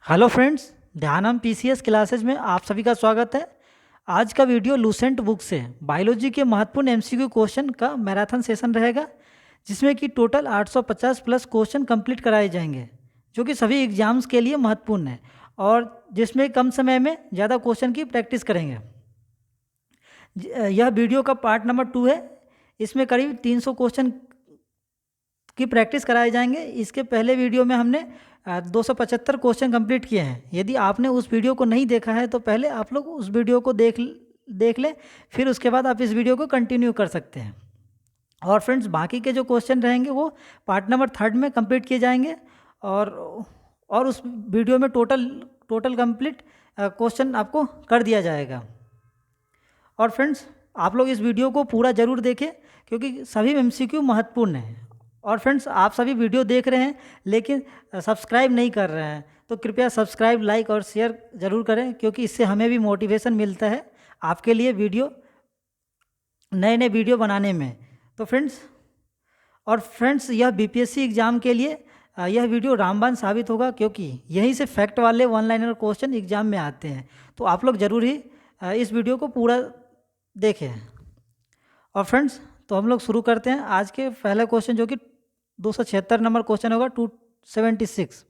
Hello friends, ध्यानम PCS classes में आप सभी का स्वागत है। आज का वीडियो लूसेंट बुक से बायोलॉजी के महत्वपूर्ण एमसीक्यू क्वेश्चन का मैराथन सेशन रहेगा, जिसमें कि टोटल 850 प्लस क्वेश्चन कंप्लीट कराए जाएंगे, जो कि सभी एग्जाम्स के लिए महत्वपूर्ण है और जिसमें कम समय में ज़्यादा क्वेश्चन की प्रैक्टिस करेंगे। यह वीडियो का पार्ट नंबर 2 है। इसमें करीब 300 क्वेश्चन की प्रैक्टिस कराए जाएंगे। इसके पहले वीडियो में हमने 275 क्वेश्चन कंप्लीट किए हैं। यदि आपने उस वीडियो को नहीं देखा है तो पहले आप लोग उस वीडियो को देख लें, फिर उसके बाद आप इस वीडियो को कंटिन्यू कर सकते हैं। और फ्रेंड्स, बाकी के जो क्वेश्चन रहेंगे वो पार्ट नंबर 3 में कंप्लीट किए जाएंगे और उस वीडियो में टोटल कंप्लीट क्वेश्चन आपको कर दिया जाएगा। और फ्रेंड्स, आप लोग इस वीडियो को पूरा ज़रूर देखें, क्योंकि सभी एमसीक्यू महत्वपूर्ण हैं। और फ्रेंड्स, आप सभी वीडियो देख रहे हैं लेकिन सब्सक्राइब नहीं कर रहे हैं, तो कृपया सब्सक्राइब, लाइक और शेयर ज़रूर करें, क्योंकि इससे हमें भी मोटिवेशन मिलता है आपके लिए नए नए वीडियो बनाने में। तो फ्रेंड्स, यह बीपीएससी एग्ज़ाम के लिए यह वीडियो रामबाण साबित होगा, क्योंकि यहीं से फैक्ट वाले वन लाइनर क्वेश्चन एग्जाम में आते हैं। तो आप लोग ज़रूर ही इस वीडियो को पूरा देखें। और फ्रेंड्स, तो हम लोग शुरू करते हैं आज के पहला क्वेश्चन, जो कि 276 नंबर क्वेश्चन होगा, 276।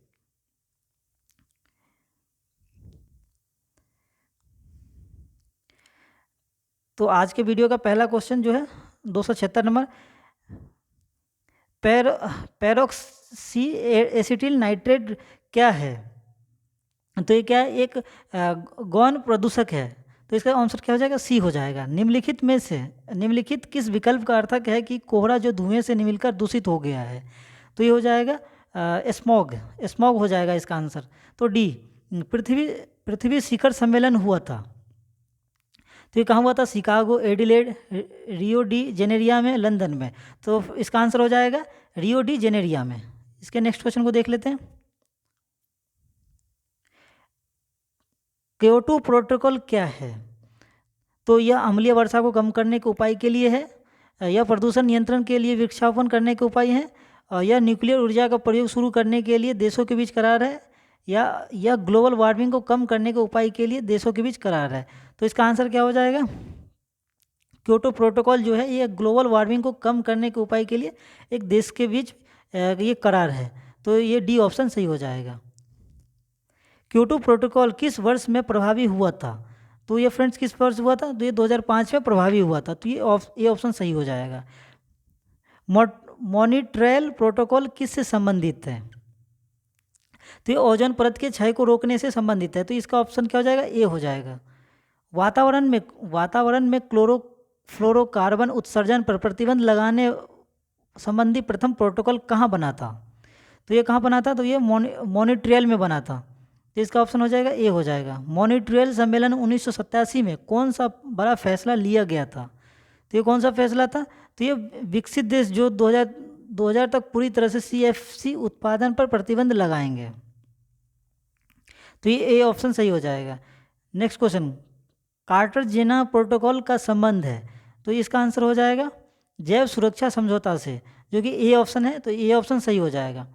तो आज के वीडियो का पहला क्वेश्चन जो है 276 नंबर, पैरोक्सी एसिटिल नाइट्रेट क्या है? तो ये क्या है? एक गौण प्रदूषक है। तो इसका आंसर क्या हो जाएगा? सी हो जाएगा। निम्नलिखित किस विकल्प का अर्थक है कि कोहरा जो धुएं से मिलकर दूषित हो गया है? तो ये हो जाएगा स्मॉग हो जाएगा इसका आंसर। तो डी, पृथ्वी शिखर सम्मेलन हुआ था। तो ये कहाँ हुआ था? Chicago, Adelaide, Rio de Janeiro में, लंदन में। तो इसका आंसर हो जाएगा रियो डी जेनेरिया में। इसके नेक्स्ट क्वेश्चन को देख लेते हैं। क्योटो प्रोटोकॉल क्या है? तो यह अम्लीय वर्षा को कम करने के उपाय के लिए है, यह प्रदूषण नियंत्रण के लिए वृक्षारोपण करने के उपाय हैं, और यह न्यूक्लियर ऊर्जा का प्रयोग शुरू करने के लिए देशों के बीच करार है, या यह ग्लोबल वार्मिंग को कम करने के उपाय के लिए देशों के बीच करार है। तो इसका आंसर क्या हो जाएगा? क्योटो प्रोटोकॉल जो है ये ग्लोबल वार्मिंग को कम करने के उपाय के लिए एक देश के बीच ये करार है। तो ये डी ऑप्शन सही हो जाएगा। क्योटो प्रोटोकॉल किस वर्ष में प्रभावी हुआ था? तो ये फ्रेंड्स किस वर्ष हुआ था? तो ये 2005 में प्रभावी हुआ था। तो ये ऑप्शन सही हो जाएगा। मॉनिट्रियल प्रोटोकॉल किससे संबंधित है? तो ये ओजोन परत के क्षय को रोकने से संबंधित है। तो इसका ऑप्शन क्या हो जाएगा? ए हो जाएगा। वातावरण में क्लोरोफ्लोरोकार्बन उत्सर्जन पर प्रतिबंध लगाने संबंधी प्रथम प्रोटोकॉल कहाँ बना था? तो ये कहाँ बना था? तो ये मॉनिट्रियल में बना था। तो इसका ऑप्शन हो जाएगा, ए हो जाएगा। मॉनिट्रियल सम्मेलन 1987 में कौन सा बड़ा फैसला लिया गया था? तो ये कौन सा फैसला था? तो ये विकसित देश जो 2000 तक पूरी तरह से सीएफसी उत्पादन पर प्रतिबंध लगाएंगे। तो ये ए ऑप्शन सही हो जाएगा। नेक्स्ट क्वेश्चन, कार्टाजेना प्रोटोकॉल का संबंध है? तो इसका आंसर हो जाएगा जैव सुरक्षा समझौता से, जो कि ए ऑप्शन है। तो ए ऑप्शन सही हो जाएगा।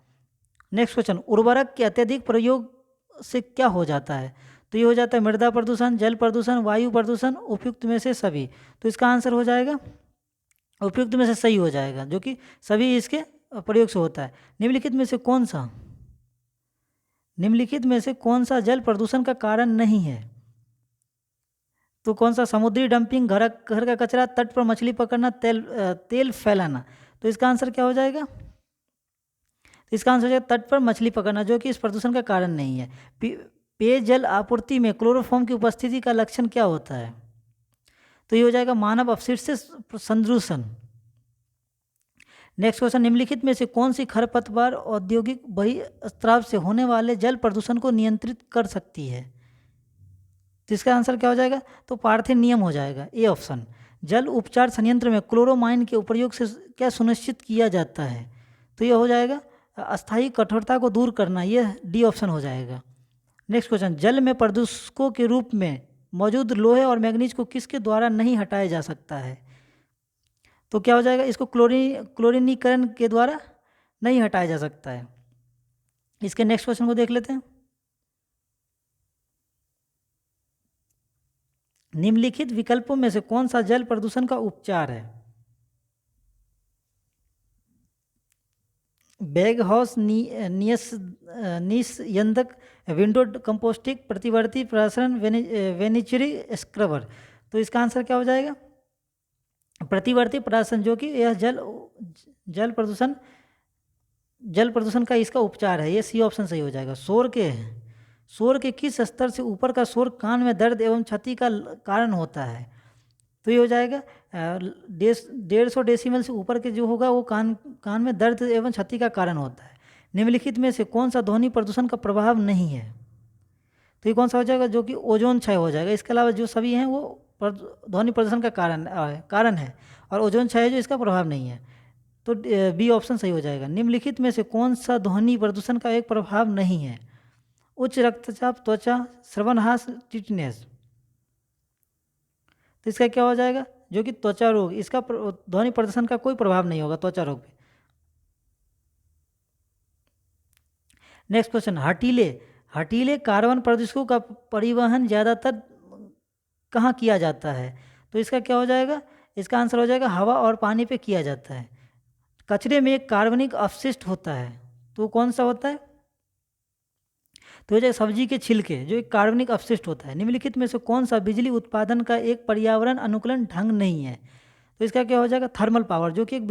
नेक्स्ट क्वेश्चन, उर्वरक के अत्यधिक प्रयोग से क्या हो जाता है? तो ये हो जाता है मृदा प्रदूषण, जल प्रदूषण, वायु प्रदूषण, उपयुक्त में से सभी। तो इसका आंसर हो जाएगा उपयुक्त में से सही हो जाएगा, जो कि सभी इसके प्रयोग से होता है। निम्नलिखित में से कौन सा जल प्रदूषण का कारण नहीं है? तो कौन सा? समुद्री डंपिंग, घर का कचरा, तट पर मछली पकड़ना, तेल फैलाना। तो इसका आंसर क्या हो जाएगा? तो इसका आंसर हो जाएगा तट पर मछली पकड़ना, जो कि इस प्रदूषण का कारण नहीं है। पेयजल आपूर्ति में क्लोरोफॉर्म की उपस्थिति का लक्षण क्या होता है? तो ये हो जाएगा मानव अपशिष्ट से संदूषण। नेक्स्ट क्वेश्चन, निम्नलिखित में से कौन सी खरपतवार औद्योगिक बहिस्त्राव से होने वाले जल प्रदूषण को नियंत्रित कर सकती है? तो इसका आंसर क्या हो जाएगा? तो पार्थिन नियम हो जाएगा, ए ऑप्शन। जल उपचार संयंत्र में क्लोरोमाइन के उपयोग से क्या सुनिश्चित किया जाता है? तो ये हो जाएगा अस्थायी कठोरता को दूर करना, यह डी ऑप्शन हो जाएगा। नेक्स्ट क्वेश्चन, जल में प्रदूषकों के रूप में मौजूद लोहे और मैग्नीज को किसके द्वारा नहीं हटाया जा सकता है? तो क्या हो जाएगा? इसको क्लोरीनीकरण के द्वारा नहीं हटाया जा सकता है। इसके नेक्स्ट क्वेश्चन को देख लेते हैं। निम्नलिखित विकल्पों में से कौन सा जल प्रदूषण का उपचार है? बैग हाउस निस्यंदक, विंडो कंपोस्टिंग, प्रतिवर्ती प्रसारण, वेनिचुरी स्क्रबर। तो इसका आंसर क्या हो जाएगा? प्रतिवर्ती प्रसारण, जो कि यह जल प्रदूषण का इसका उपचार है। ये सी ऑप्शन सही हो जाएगा। शोर के किस स्तर से ऊपर का शोर कान में दर्द एवं क्षति का कारण होता है? तो ये हो जाएगा 150 डेसिबल से ऊपर के जो होगा वो कान में दर्द एवं क्षति का कारण होता है। निम्नलिखित में से कौन सा ध्वनि प्रदूषण का प्रभाव नहीं है? तो ये कौन सा हो जाएगा? जो कि ओजोन क्षय हो जाएगा। इसके अलावा जो सभी हैं वो ध्वनि प्रदूषण का कारण है, और ओजोन क्षय जो इसका प्रभाव नहीं है। तो बी ऑप्शन सही हो जाएगा। निम्नलिखित में से कौन सा ध्वनि प्रदूषण का एक प्रभाव नहीं है? उच्च रक्तचाप, त्वचा, श्रवणहास, टिटनेस। तो इसका क्या हो जाएगा? जो कि त्वचा रोग, इसका ध्वनि प्रदूषण का कोई प्रभाव नहीं होगा त्वचा रोग पे। नेक्स्ट क्वेश्चन, हटीले कार्बन प्रदूषकों का परिवहन ज़्यादातर कहाँ किया जाता है? तो इसका क्या हो जाएगा? इसका आंसर हो जाएगा हवा और पानी पे किया जाता है। कचरे में एक कार्बनिक अपशिष्ट होता है, तो कौन सा होता है? तो हो जाएगा सब्जी के छिलके, जो एक कार्बनिक अपशिष्ट होता है। निम्नलिखित में से कौन सा बिजली उत्पादन का एक पर्यावरण अनुकूलन ढंग नहीं है? तो इसका क्या हो जाएगा? थर्मल पावर, जो कि एक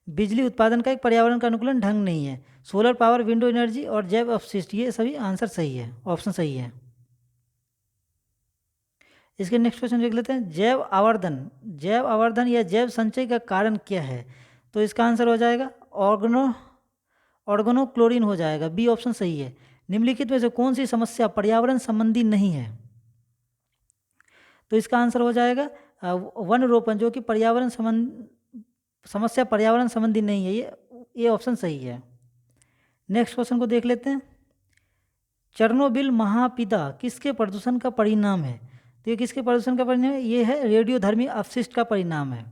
बिजली उत्पादन का एक पर्यावरण का अनुकूलन ढंग नहीं है। सोलर पावर, विंडो एनर्जी और जैव अपशिष्ट, ये सभी आंसर सही है, ऑप्शन सही है। इसके नेक्स्ट क्वेश्चन देख लेते हैं। जैव आवर्धन या जैव संचय का कारण क्या है? तो इसका आंसर हो जाएगा ऑर्गेनोक्लोरीन हो जाएगा, बी ऑप्शन सही है। निम्नलिखित में से कौन सी समस्या पर्यावरण संबंधी नहीं है? तो इसका आंसर हो जाएगा वन रोपण, जो कि समस्या पर्यावरण संबंधी नहीं है। ये ऑप्शन सही है। नेक्स्ट क्वेश्चन को देख लेते हैं। चेरनोबिल महाविपदा किसके प्रदूषण का परिणाम है? तो ये किसके प्रदूषण का परिणाम है? ये है रेडियोधर्मी अपशिष्ट का परिणाम है।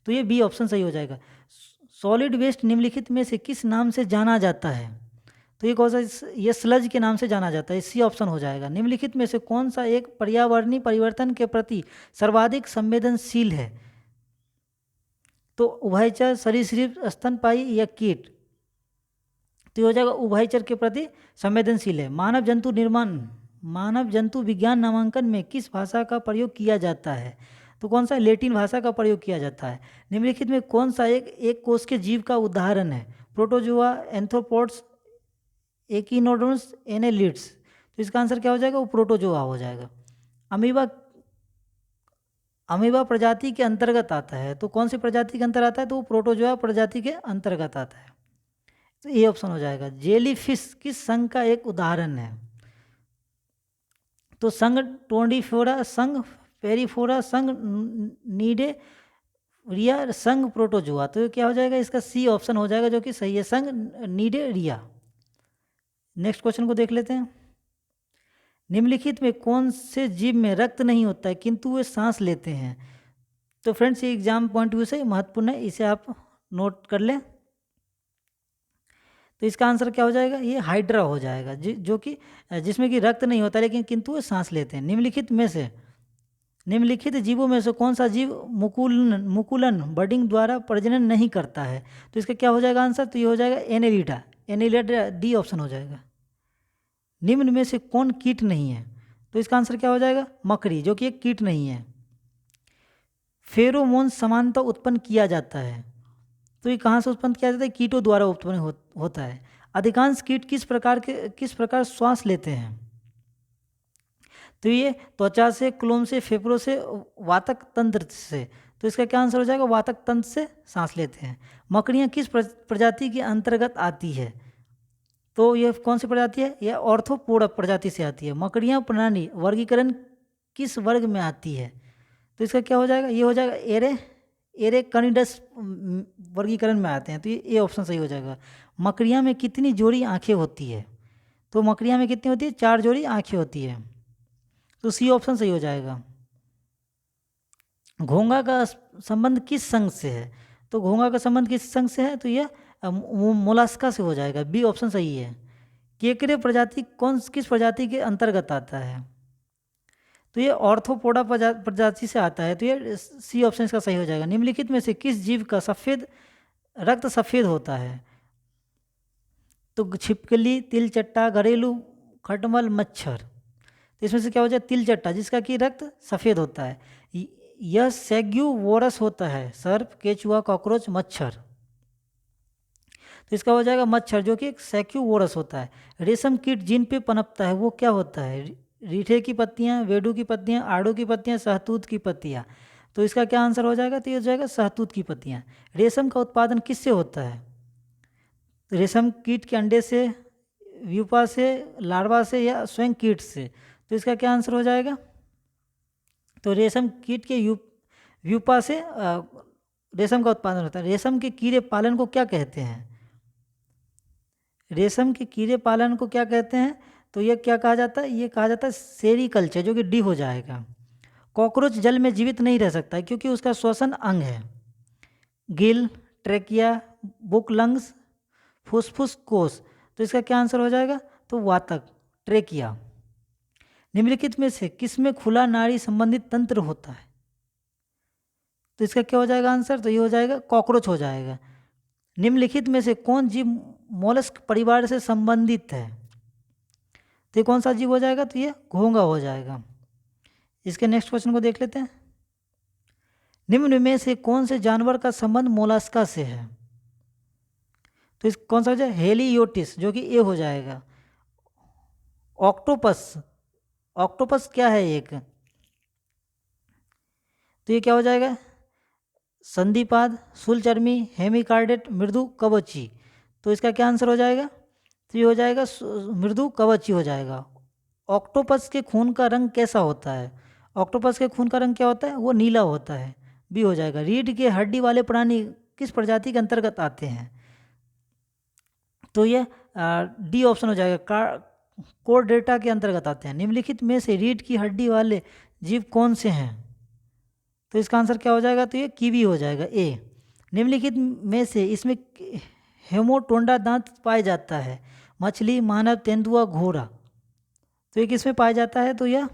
तो ये बी ऑप्शन सही हो जाएगा। सॉलिड वेस्ट निम्नलिखित में से किस नाम से जाना जाता है? तो ये कौन सा? ये स्लज के नाम से जाना जाता है, सी ऑप्शन हो जाएगा। निम्नलिखित में से कौन सा एक पर्यावरणीय परिवर्तन के प्रति सर्वाधिक संवेदनशील है? तो उभयचर, सरीसृप, स्तनपायी या कीट। तो ये हो जाएगा उभयचर के प्रति संवेदनशील है। मानव जंतु विज्ञान नामांकन में किस भाषा का प्रयोग किया जाता है? तो कौन सा? लैटिन भाषा का प्रयोग किया जाता है। निम्नलिखित में कौन सा एक कोष के जीव का उदाहरण है? Protozoa, arthropods, echinoderms, annelids. तो इसका आंसर क्या हो जाएगा? वो प्रोटोजोआ हो जाएगा। अमीबा प्रजाति के अंतर्गत आता है, तो कौन सी प्रजाति के अंतर्गत आता है? तो वो प्रोटोजोआ प्रजाति के अंतर्गत आता है। तो ये ऑप्शन हो जाएगा। जेलीफिश किस संघ का एक उदाहरण है? तो संघ टोंडीफोरा, संघ पेरिफोरा, संघ नीडेरिया, संघ प्रोटोजोआ। तो क्या हो जाएगा? इसका सी ऑप्शन हो जाएगा, जो कि सही है, संघ नीडेरिया। नेक्स्ट क्वेश्चन को देख लेते हैं। निम्नलिखित में कौन से जीव में रक्त नहीं होता है किंतु वे सांस लेते हैं? तो फ्रेंड्स ये एग्जाम पॉइंट व्यू से महत्वपूर्ण है, इसे आप नोट कर लें। तो इसका आंसर क्या हो जाएगा? ये हाइड्रा हो जाएगा, जो कि जिसमें कि रक्त नहीं होता लेकिन किंतु वे सांस लेते हैं। निम्नलिखित जीवों में से कौन सा जीव मुकुलन बर्डिंग द्वारा प्रजनन नहीं करता है? तो इसका क्या हो जाएगा आंसर? तो ये हो जाएगा एनेलिडा, डी ऑप्शन हो जाएगा। निम्न में से कौन कीट नहीं है? तो इसका आंसर क्या हो जाएगा? मकड़ी, जो कि एक कीट नहीं है। फेरोमोन समानता उत्पन्न किया जाता है, तो ये कहाँ से उत्पन्न किया जाता है? कीटों द्वारा उत्पन्न होता है। अधिकांश कीट किस प्रकार श्वास लेते हैं? तो ये त्वचा से, क्लोम से, फेफड़ों से, वातक तंत्र से। तो इसका क्या आंसर हो जाएगा? वातक तंत्र से सांस लेते हैं। मकड़ियाँ किस प्रजाति के अंतर्गत आती है? तो ये कौन सी प्रजाति है? यह ऑर्थोपोडा प्रजाति से आती है। मकड़ियाँ प्रणाली वर्गीकरण किस वर्ग में आती है? तो इसका क्या हो जाएगा? ये हो जाएगा एरेकनिडस वर्गीकरण में आते हैं। तो ये ऑप्शन सही हो जाएगा। मकड़ियाँ में कितनी जोड़ी आँखें होती है? तो मकड़ियाँ में कितनी होती है? 4 जोड़ी आँखें होती है। तो सी ऑप्शन सही हो जाएगा। घोंघा का संबंध किस संघ से है? तो घोंघा का संबंध किस संघ से है? तो यह मोलास्का से हो जाएगा, बी ऑप्शन सही है। केकड़े प्रजाति किस प्रजाति के अंतर्गत आता है? तो ये ऑर्थोपोडा प्रजाति से आता है, तो ये सी ऑप्शन इसका सही हो जाएगा। निम्नलिखित में से किस जीव का सफ़ेद रक्त सफ़ेद होता है? तो छिपकली, तिलचट्टा, घरेलू खटमल, मच्छर। तो इसमें से क्या हो जाए? तिलचट्टा, जिसका कि रक्त सफ़ेद होता है। यह सेग्यूवोरस होता है, सर्प, केचुआ, कॉकरोच, मच्छर। तो इसका हो जाएगा मच्छर, जो कि एक सेक्यूवोरस होता है। रेशम कीट जिन पे पनपता है वो क्या होता है? रीठे की पत्तियां, वेडू की पत्तियां, आड़ू की पत्तियां, सहतूत की पत्तियां। तो इसका क्या आंसर हो जाएगा? तो ये हो जाएगा सहतूत की पत्तियां। रेशम का उत्पादन किससे होता है? रेशम कीट के अंडे से, व्यूपा से, लार्वा से, या स्वयं कीट से। तो इसका क्या आंसर हो जाएगा? तो रेशम कीट के व्यूपा से रेशम का उत्पादन होता है। रेशम के कीड़े पालन को क्या कहते हैं? रेशम के कीड़े पालन को क्या कहते हैं? तो ये क्या कहा जाता है? ये कहा जाता है सेरीकल्चर, जो कि डी हो जाएगा। कॉकरोच जल में जीवित नहीं रह सकता है क्योंकि उसका श्वसन अंग है। गिल, ट्रेकिया, बुक लंग्स, फुसफुस कोश। तो इसका क्या आंसर हो जाएगा? तो वातक, ट्रेकिया। निम्नलिखित में से किसमें खुला नाड़ी संबंधित तंत्र होता है? तो इसका क्या हो जाएगा आंसर? तो ये हो जाएगा कॉकरोच हो जाएगा। निम्नलिखित में से कौन जीव मोलस्क परिवार से संबंधित है? तो ये कौन सा जीव हो जाएगा? तो ये घोंघा हो जाएगा। इसके नेक्स्ट क्वेश्चन को देख लेते हैं। निम्न में से कौन से जानवर का संबंध मोलस्का से है? तो इस कौन सा हो जाए? हेलियोटिस, जो कि ए हो जाएगा। ऑक्टोपस, ऑक्टोपस क्या है एक? तो ये क्या हो जाएगा? संधिपाद, शूलचर्मी, हेमिकार्डेट, मृदु कवची। तो इसका क्या आंसर हो जाएगा? तो ये हो जाएगा मृदु कवची हो जाएगा। ऑक्टोपस के खून का रंग कैसा होता है? ऑक्टोपस के खून का रंग क्या होता है? वो नीला होता है, बी हो जाएगा। रीढ़ के हड्डी वाले प्राणी किस प्रजाति के अंतर्गत आते हैं? तो ये डी ऑप्शन हो जाएगा, कोर्डेटा के अंतर्गत आते हैं। निम्नलिखित में से रीढ़ की हड्डी वाले जीव कौन से हैं? तो इसका आंसर क्या हो जाएगा? तो ये कीवी हो जाएगा, ए। निम्नलिखित में से इसमें हेमोटोंडा दांत पाया जाता है? मछली, मानव, तेंदुआ, घोड़ा। तो ये किस में पाया जाता है? तो यह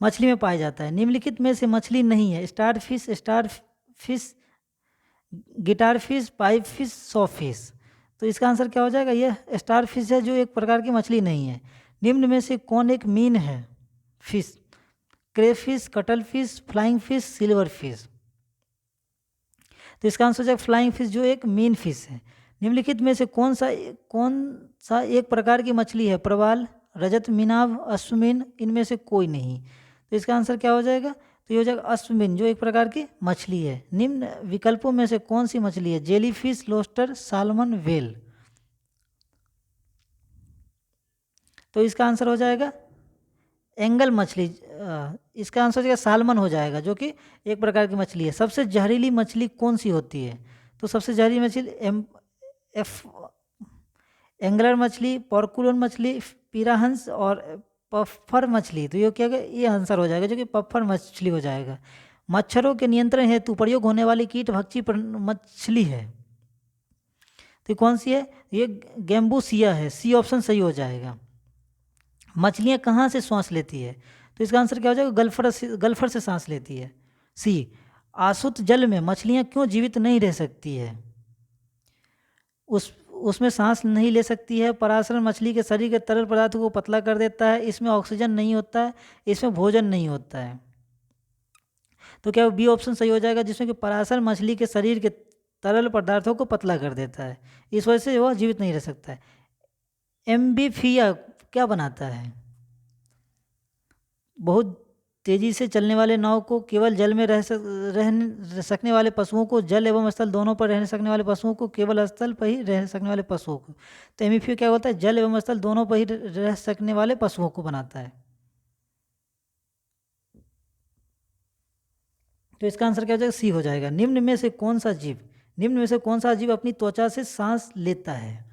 मछली में पाया जाता है। निम्नलिखित में से मछली नहीं है? Star fish, guitar fish, pipe fish, saw fish. तो इसका आंसर क्या हो जाएगा? यह स्टार फिश है, जो एक प्रकार की मछली नहीं है। निम्न में से कौन एक मीन है? Fish, crayfish, cuttle fish, flying fish, silver fish. तो इसका आंसर हो जाएगा फ्लाइंग फिश, जो एक मीन फिश है। निम्नलिखित में से कौन सा एक प्रकार की मछली है? प्रवाल, रजत, मीनाभ, अश्वमीन, इनमें से कोई नहीं। तो इसका आंसर क्या हो जाएगा? तो ये हो जाएगा अश्वमीन, जो एक प्रकार की मछली है। निम्न विकल्पों में से कौन सी मछली है? Jelly fish, lobster, salmon, whale. तो इसका आंसर हो जाएगा एंगल मछली। इसका आंसर हो जाएगा सालमन हो जाएगा, जो कि एक प्रकार की मछली है। सबसे जहरीली मछली कौन सी होती है? तो सबसे जहरीली मछली एंगलर मछली, पोर्कुलन मछली, पिराहंस और पफ्फर मछली। तो ये क्या है? ये आंसर हो जाएगा, जो कि पफ्फर मछली हो जाएगा। मच्छरों के नियंत्रण हेतु प्रयोग होने वाली कीट भक्षी मछली है? तो ये कौन सी है? ये गैम्बूसिया है, सी ऑप्शन सही हो जाएगा। मछलियाँ कहाँ से सांस लेती है? तो इसका आंसर क्या हो जाएगा? गल्फर से सांस लेती है, सी। आसुत जल में मछलियाँ क्यों जीवित नहीं रह सकती है? उसमें सांस नहीं ले सकती है। पराशरण मछली के शरीर के तरल पदार्थों को पतला कर देता है। इसमें ऑक्सीजन नहीं होता है। इसमें भोजन नहीं होता है। तो क्या बी ऑप्शन सही हो जाएगा, जिसमें कि पराशर मछली के शरीर के तरल पदार्थों को पतला कर देता है, इस वजह से वह जीवित नहीं रह सकता है। एम्बीफिया क्या बनाता है? बहुत तेजी से चलने वाले नाव को, केवल जल में रह सकने वाले पशुओं को, जल एवं स्थल दोनों पर रह सकने वाले पशुओं को, केवल स्थल पर ही रह सकने वाले पशुओं को। तो एम्फीबिया क्या होता है? जल एवं स्थल दोनों पर ही रह सकने वाले पशुओं को बनाता है। तो इसका आंसर क्या हो जाएगा? सी हो जाएगा। निम्न में से कौन सा जीव अपनी त्वचा से सांस लेता है?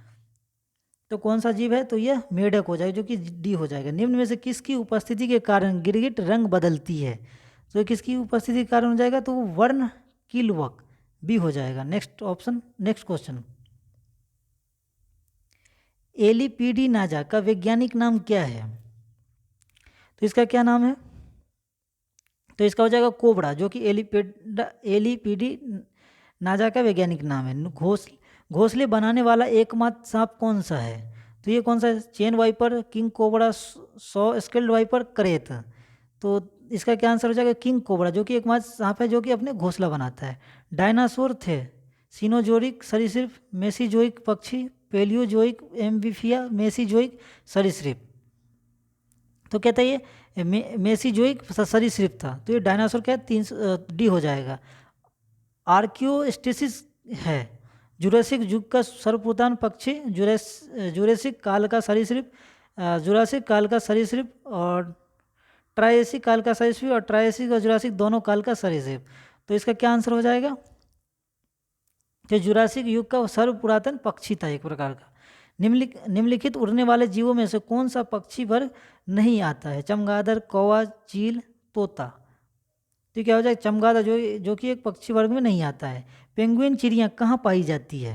तो कौन सा जीव है? तो यह मेढक हो जाएगा, जो कि डी हो जाएगा। निम्न में से किसकी उपस्थिति के कारण गिरगिट रंग बदलती है? तो किसकी उपस्थिति के कारण हो जाएगा? तो वो वर्ण किलवक, बी हो जाएगा। Next question. एलिपीडी नाजा का वैज्ञानिक नाम क्या है? तो इसका क्या नाम है? तो इसका हो जाएगा कोबरा, जो कि एलिपीडी नाजा का वैज्ञानिक नाम है। घोंसले बनाने वाला एकमात्र सांप कौन सा है? तो ये कौन सा है? चेन वाइपर, किंग कोबरा, सौ स्केल्ड वाइपर, करेत। तो इसका क्या आंसर हो जाएगा? किंग कोबरा, जो कि एकमात्र सांप है जो कि अपने घोंसला बनाता है। डायनासोर थे सिनोजोइक सरीसृप, मेसीजोइक पक्षी, पेलियोजोइक एम्फीबिया, मेसीजोइक सरीसृप। तो कहता है ये मेसीजोइक सरीसृप था। तो ये डायनासोर क्या है? 3D हो जाएगा। आर्कियोस्टेसिस है जुरासिक युग का सर्वप्रधान पक्षी, जुरासिक काल का सरीसृप, जुरासिक काल का सरीसृप और ट्रायसिक काल का सरीसृप, और ट्रायसिक और जुरासिक दोनों काल का सरीसृप। तो इसका क्या आंसर हो जाएगा? जो जुरासिक युग का सर्वपुरातन पक्षी था एक प्रकार का। निम्नलिखित उड़ने वाले जीवों में से कौन सा पक्षी वर्ग नहीं आता है? चमगादड़, कौवा, चील, तोता। तो क्या हो जाएगा? चमगादड़, जो कि एक पक्षी वर्ग में नहीं आता है। पेंगुइन चिड़िया कहाँ पाई जाती है?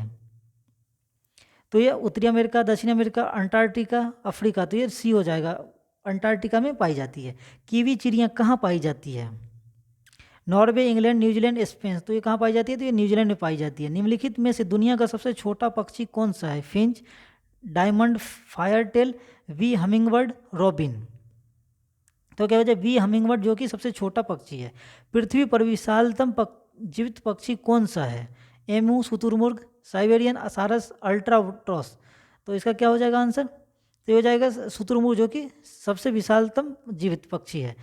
तो ये उत्तरी अमेरिका, दक्षिण अमेरिका, अंटार्कटिका, अफ्रीका। तो ये सी हो जाएगा, अंटार्कटिका में पाई जाती है। कीवी चिड़िया कहाँ पाई जाती है? Norway, England, New Zealand, Spain. तो ये कहाँ पाई जाती है? तो ये न्यूजीलैंड में पाई जाती है। निम्नलिखित में से दुनिया का सबसे छोटा पक्षी कौन सा है? Finch, diamond, firetail, bee hummingbird, robin. तो क्या हो जाए? वी हमिंगबर्ड, जो कि सबसे छोटा पक्षी है। पृथ्वी पर विशालतम जीवित पक्षी कौन सा है? एमू, शुतुरमुर्ग, साइबेरियन असारस, अल्ट्राट्रॉस। तो इसका क्या हो जाएगा आंसर? तो हो जाएगा शुतुरमुर्ग, जो कि सबसे विशालतम जीवित पक्षी है।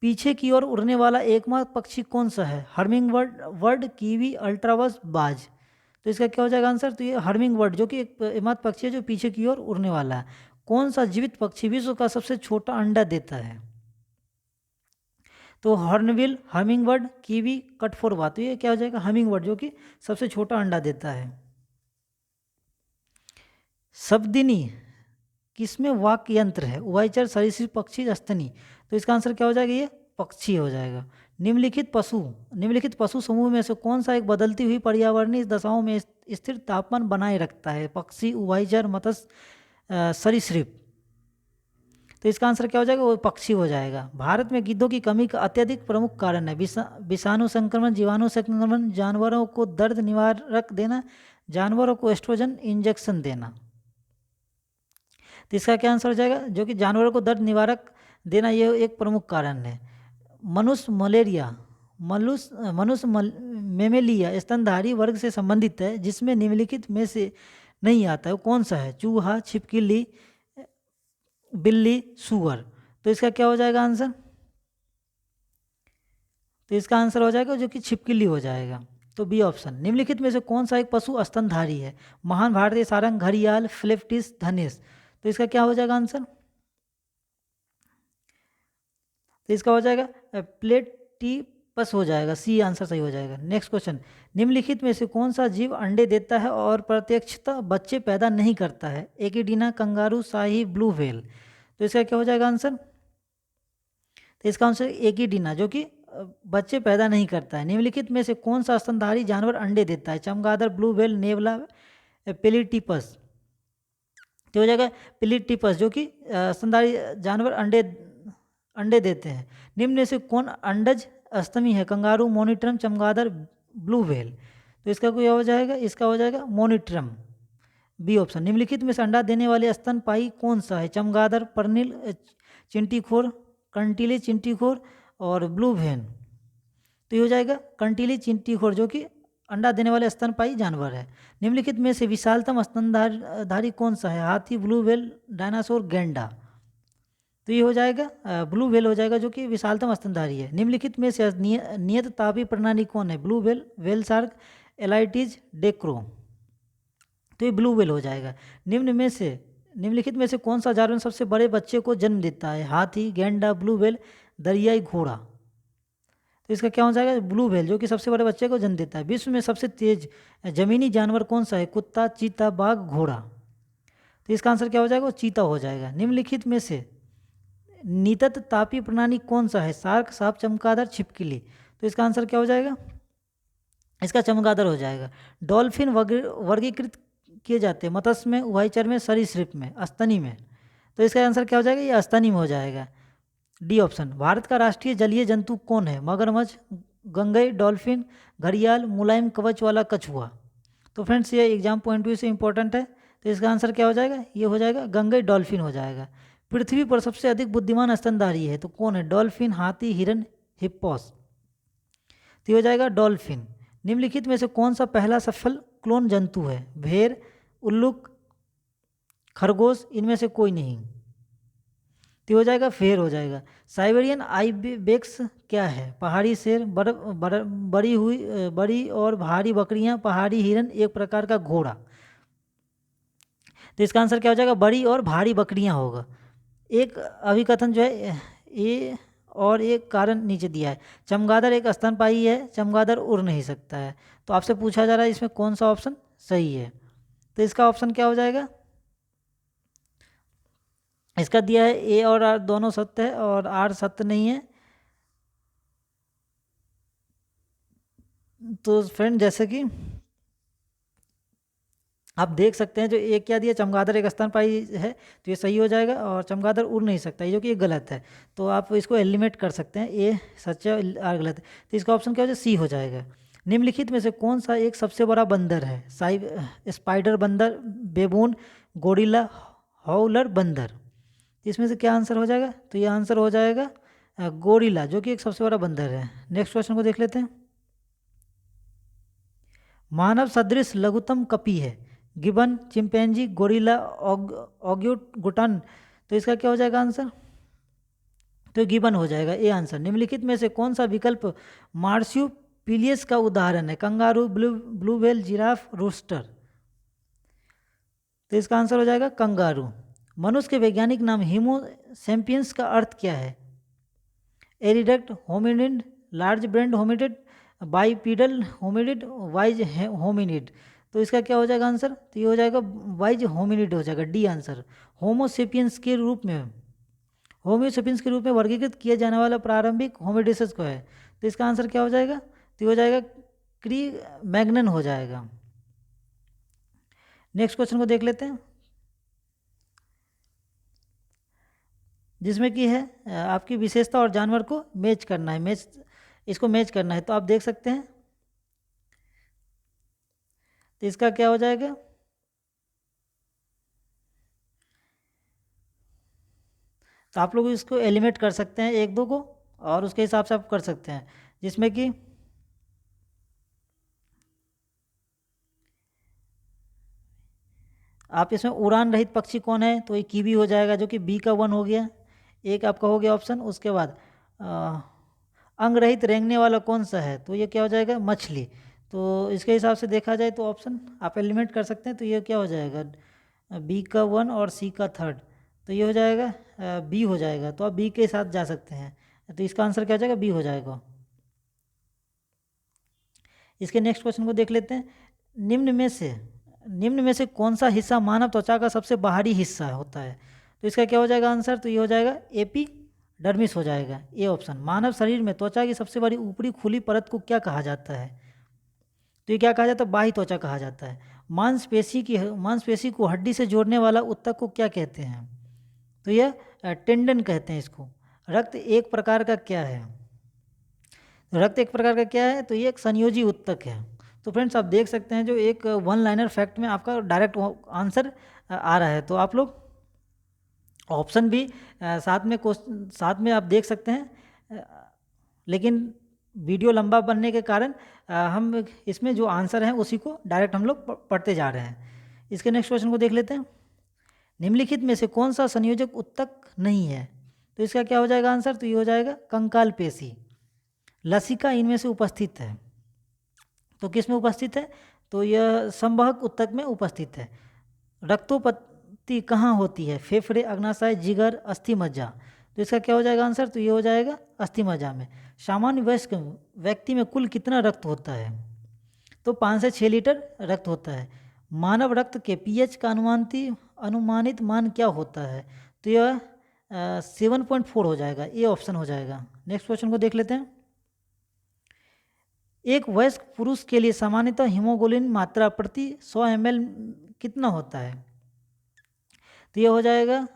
पीछे की ओर उड़ने वाला एकमात्र पक्षी कौन सा है? हर्मिंगबर्ड, कीवी, अल्ट्रावस, बाज। तो इसका क्या हो जाएगा आंसर? तो ये हर्मिंगबर्ड, जो कि एकमात्र पक्षी है जो पीछे की ओर उड़ने वाला है। कौन सा जीवित पक्षी विश्व का सबसे छोटा अंडा देता है? तो हॉर्नबिल, हमिंगबर्ड, कीवी, कटफोरवा। तो ये क्या हो जाएगा? हमिंगबर्ड, जो कि सबसे छोटा अंडा देता है। शब्दिनी किसमें वाक्य यंत्र है? उभयचर, सरीसृप, पक्षी, स्तनी। तो इसका आंसर क्या हो जाएगा? ये पक्षी हो जाएगा। निम्नलिखित पशु समूह में से कौन सा एक बदलती हुई पर्यावरणीय दशाओं में स्थिर तापमान बनाए रखता है? पक्षी, उभयचर, मत्स्य, सरीसृप। तो इसका आंसर क्या हो जाएगा? वो पक्षी हो जाएगा। भारत में गिद्धों की कमी का अत्यधिक प्रमुख कारण है विषाणु संक्रमण, जीवाणु संक्रमण, जानवरों को दर्द निवारक देना, जानवरों को एस्ट्रोजन इंजेक्शन देना। तो इसका क्या आंसर हो जाएगा? जो कि जानवरों को दर्द निवारक देना, ये एक प्रमुख कारण है। मनुष्य मेमेलिया स्तनधारी वर्ग से संबंधित है, जिसमें निम्नलिखित में से नहीं आता है। कौन सा है? चूहा, छिपकली, बिल्ली, सुअर। तो इसका क्या हो जाएगा आंसर? तो इसका आंसर हो जाएगा जो कि छिपकली हो जाएगा। तो बी ऑप्शन। निम्नलिखित में से कौन सा एक पशु स्तनधारी है? महान भारतीय सारंग, घड़ियाल, फिलिप्टिस, धनेश। तो इसका क्या हो जाएगा आंसर? तो इसका हो जाएगा प्लेटिपस हो जाएगा, सी आंसर सही हो जाएगा। Next question. निम्नलिखित में से कौन सा जीव अंडे देता है और प्रत्यक्षतः बच्चे पैदा नहीं करता है? एकिडीना, कंगारू, शाही, ब्लू व्हेल। तो इसका क्या हो जाएगा आंसर? तो इसका आंसर एकिडीना, जो कि बच्चे पैदा नहीं करता है। निम्नलिखित में से कौन सा स्तनधारी जानवर अंडे देता है? चमगादड़, ब्लू व्हेल, नेवला, पेलिटिपस। तो हो जाएगा पेलिटिपस, जो कि स्तनधारी जानवर अंडे देते हैं। निम्न में से कौन अंडज अस्तमी है? कंगारू, मोनिट्रम, चमगादड़, ब्लू व्हेल। तो इसका कोई हो जाएगा? इसका हो जाएगा मोनिट्रम, बी ऑप्शन। निम्नलिखित में से अंडा देने वाले स्तनपायी कौन सा है? चमगादड़, पर्निल, चिंटीखोर, कंटीली चिंटीखोर और ब्लू व्हेल। तो ये हो जाएगा कंटीली चिंटीखोर, जो कि अंडा देने वाले स्तनपायी जानवर है। निम्नलिखित में से विशालतम स्तनधारी कौन सा है? हाथी, ब्लू व्हेल, डायनासोर, गैंडा। तो ये हो जाएगा ब्लू व्हेल हो जाएगा, जो कि विशालतम स्तनधारी है। निम्नलिखित में से नियत तापीय प्रणाली कौन है? ब्लू व्हेल, व्हेल शार्क, एलाइटिज, डेक्रो। तो ये ब्लू व्हेल हो जाएगा। निम्नलिखित में से कौन सा जानवर सबसे बड़े बच्चे को जन्म देता है? हाथी, गैंडा, ब्लू व्हेल, दरियाई घोड़ा। तो इसका क्या हो जाएगा? ब्लू व्हेल, जो कि सबसे बड़े बच्चे को जन्म देता है। विश्व में सबसे तेज जमीनी जानवर कौन सा है? कुत्ता, चीता, बाघ, घोड़ा। तो इसका आंसर क्या हो जाएगा? वो चीता हो जाएगा। निम्नलिखित में से नियत तापीय प्रणाली कौन सा है? शार्क, सांप, चमगादड़, छिपकली। तो इसका आंसर क्या हो जाएगा? इसका चमगादड़ हो जाएगा। डॉल्फिन वर्गीकृत किए जाते हैं मत्स्य में, उभयचर में, सरीसृप में, स्तनी में। तो इसका आंसर क्या हो जाएगा? ये स्तनी में हो जाएगा। डी ऑप्शन, भारत का राष्ट्रीय जलीय जंतु कौन है? मगरमच्छ, गंगई, डॉल्फिन, घड़ियाल, मुलायम कवच वाला कछुआ। तो फ्रेंड्स ये एग्जाम पॉइंट व्यू से इंपॉर्टेंट है, तो इसका आंसर क्या हो जाएगा? ये हो जाएगा गंगई डॉल्फिन हो जाएगा। पृथ्वी पर सबसे अधिक बुद्धिमान स्तनधारी है तो कौन है? डॉल्फिन, हाथी, हिरन, हिप्पोस। तो ये हो जाएगा डॉल्फिन। निम्नलिखित में से कौन सा पहला सफल क्लोन जंतु है? भेड़, उल्लुक, खरगोश, इनमें से कोई नहीं। तो हो जाएगा फेर हो जाएगा। साइबेरियन आइबेक्स क्या है? पहाड़ी शेर, बड़ी और भारी बकरियां, पहाड़ी हिरन, एक प्रकार का घोड़ा। तो इसका आंसर क्या हो जाएगा? बड़ी और भारी बकरियां होगा। एक अभिकथन जो है ये और एक कारण नीचे दिया है। चमगादड़ एक स्तनपायी है, चमगादड़ उड़ नहीं सकता है। तो आपसे पूछा जा रहा है इसमें कौन सा ऑप्शन सही है? तो इसका ऑप्शन क्या हो जाएगा? इसका दिया है ए और आर दोनों सत्य है और आर सत्य नहीं है। तो फ्रेंड जैसे कि आप देख सकते हैं जो ए क्या दिया, चमगादड़ एक स्तनपायी है, तो ये सही हो जाएगा। और चमगादड़ उड़ नहीं सकता है जो कि ये गलत है। तो आप इसको एलिमिनेट कर सकते हैं, ए सच है आर गलत है। तो इसका ऑप्शन क्या हो जाएगा? सी हो जाएगा। निम्नलिखित में से कौन सा एक सबसे बड़ा बंदर है? स्पाइडर बंदर, बेबून, गोरिल्ला, हाउलर बंदर। इसमें से क्या आंसर हो जाएगा? तो ये आंसर हो जाएगा गोरिल्ला, जो कि एक सबसे बड़ा बंदर है। नेक्स्ट क्वेश्चन को देख लेते हैं। मानव सदृश लघुतम कपी है? Gibbon, chimpanzee, gorilla, orangutan. तो इसका क्या हो जाएगा आंसर? तो गिबन हो जाएगा, ए आंसर। निम्नलिखित में से कौन सा विकल्प मार्स्यूपिलियस का उदाहरण है? Kangaroo, blue whale, giraffe, rooster. तो इसका आंसर हो जाएगा कंगारू। मनुष्य के वैज्ञानिक नाम होमो सैपियंस का अर्थ क्या है? Erect hominid, large brained hominid, bipedal hominid, wise hominid. तो इसका क्या हो जाएगा आंसर? तो ये हो जाएगा वाइज होमिनिड हो जाएगा, डी आंसर। होमोसेपियंस के रूप में वर्गीकृत किया जाने वाला प्रारंभिक होमिनिड्स को है। तो इसका आंसर क्या हो जाएगा? तो ये हो जाएगा क्री मैग्नन हो जाएगा। नेक्स्ट क्वेश्चन को देख लेते हैं, जिसमें कि है आपकी विशेषता और जानवर को मैच करना है। इसको मैच करना है, तो आप देख सकते हैं। तो इसका क्या हो जाएगा? तो आप लोग इसको एलिमिनेट कर सकते हैं एक दो को, और उसके हिसाब से आप कर सकते हैं। जिसमें कि आप इसमें उड़ान रहित पक्षी कौन है? तो ये कीवी हो जाएगा, जो कि बी का 1 हो गया। एक आपका हो गया ऑप्शन। उसके बाद अंग रहित रेंगने वाला कौन सा है? तो ये क्या हो जाएगा? मछली। तो इसके हिसाब से देखा जाए तो ऑप्शन आप एलिमिनेट कर सकते हैं। तो ये क्या हो जाएगा? बी का 1 और सी का 3rd। तो ये हो जाएगा बी हो जाएगा। तो आप बी के साथ जा सकते हैं। तो इसका आंसर क्या हो जाएगा? बी हो जाएगा। इसके नेक्स्ट क्वेश्चन को देख लेते हैं। निम्न में से कौन सा हिस्सा मानव त्वचा का सबसे बाहरी हिस्सा होता है? तो इसका क्या हो जाएगा आंसर? तो ये हो जाएगा एपिडर्मिस हो जाएगा, ए ऑप्शन। मानव शरीर में त्वचा की सबसे बड़ी ऊपरी खुली परत को क्या कहा जाता है? तो ये क्या कहा जाता है? बाह्य त्वचा कहा जाता है। मांसपेशी को हड्डी से जोड़ने वाला उत्तक को क्या कहते हैं? तो यह टेंडन कहते हैं इसको। रक्त एक प्रकार का क्या है? तो ये एक संयोजी उत्तक है। तो फ्रेंड्स आप देख सकते हैं जो एक 1 लाइनर फैक्ट में आपका डायरेक्ट आंसर आ रहा है। तो आप लोग ऑप्शन भी साथ में आप देख सकते हैं, लेकिन वीडियो लंबा बनने के कारण हम इसमें जो आंसर हैं उसी को डायरेक्ट हम लोग पढ़ते जा रहे हैं। इसके नेक्स्ट क्वेश्चन को देख लेते हैं। निम्नलिखित में से कौन सा संयोजक उत्तक नहीं है? तो इसका क्या हो जाएगा आंसर? तो ये हो जाएगा कंकाल पेशी। लसिका इनमें से उपस्थित है। तो किस में उपस्थित है? तो यह संवहक उत्तक में उपस्थित है। रक्तोत्पत्ति कहाँ होती है? फेफड़े, अग्नाशय, जिगर, अस्थि मज्जा। तो इसका क्या हो जाएगा आंसर? तो ये हो जाएगा अस्थि मज्जा में। सामान्य वयस्क व्यक्ति में कुल कितना रक्त होता है? तो 5 से 6 लीटर रक्त होता है। मानव रक्त के पीएच का अनुमानित मान क्या होता है? तो यह 7.4 हो जाएगा, ए ऑप्शन हो जाएगा। नेक्स्ट क्वेश्चन को देख लेते हैं। एक वयस्क पुरुष के लिए सामान्यतः हीमोग्लोबिन मात्रा प्रति 100 ml कितना होता है? तो ये हो जाएगा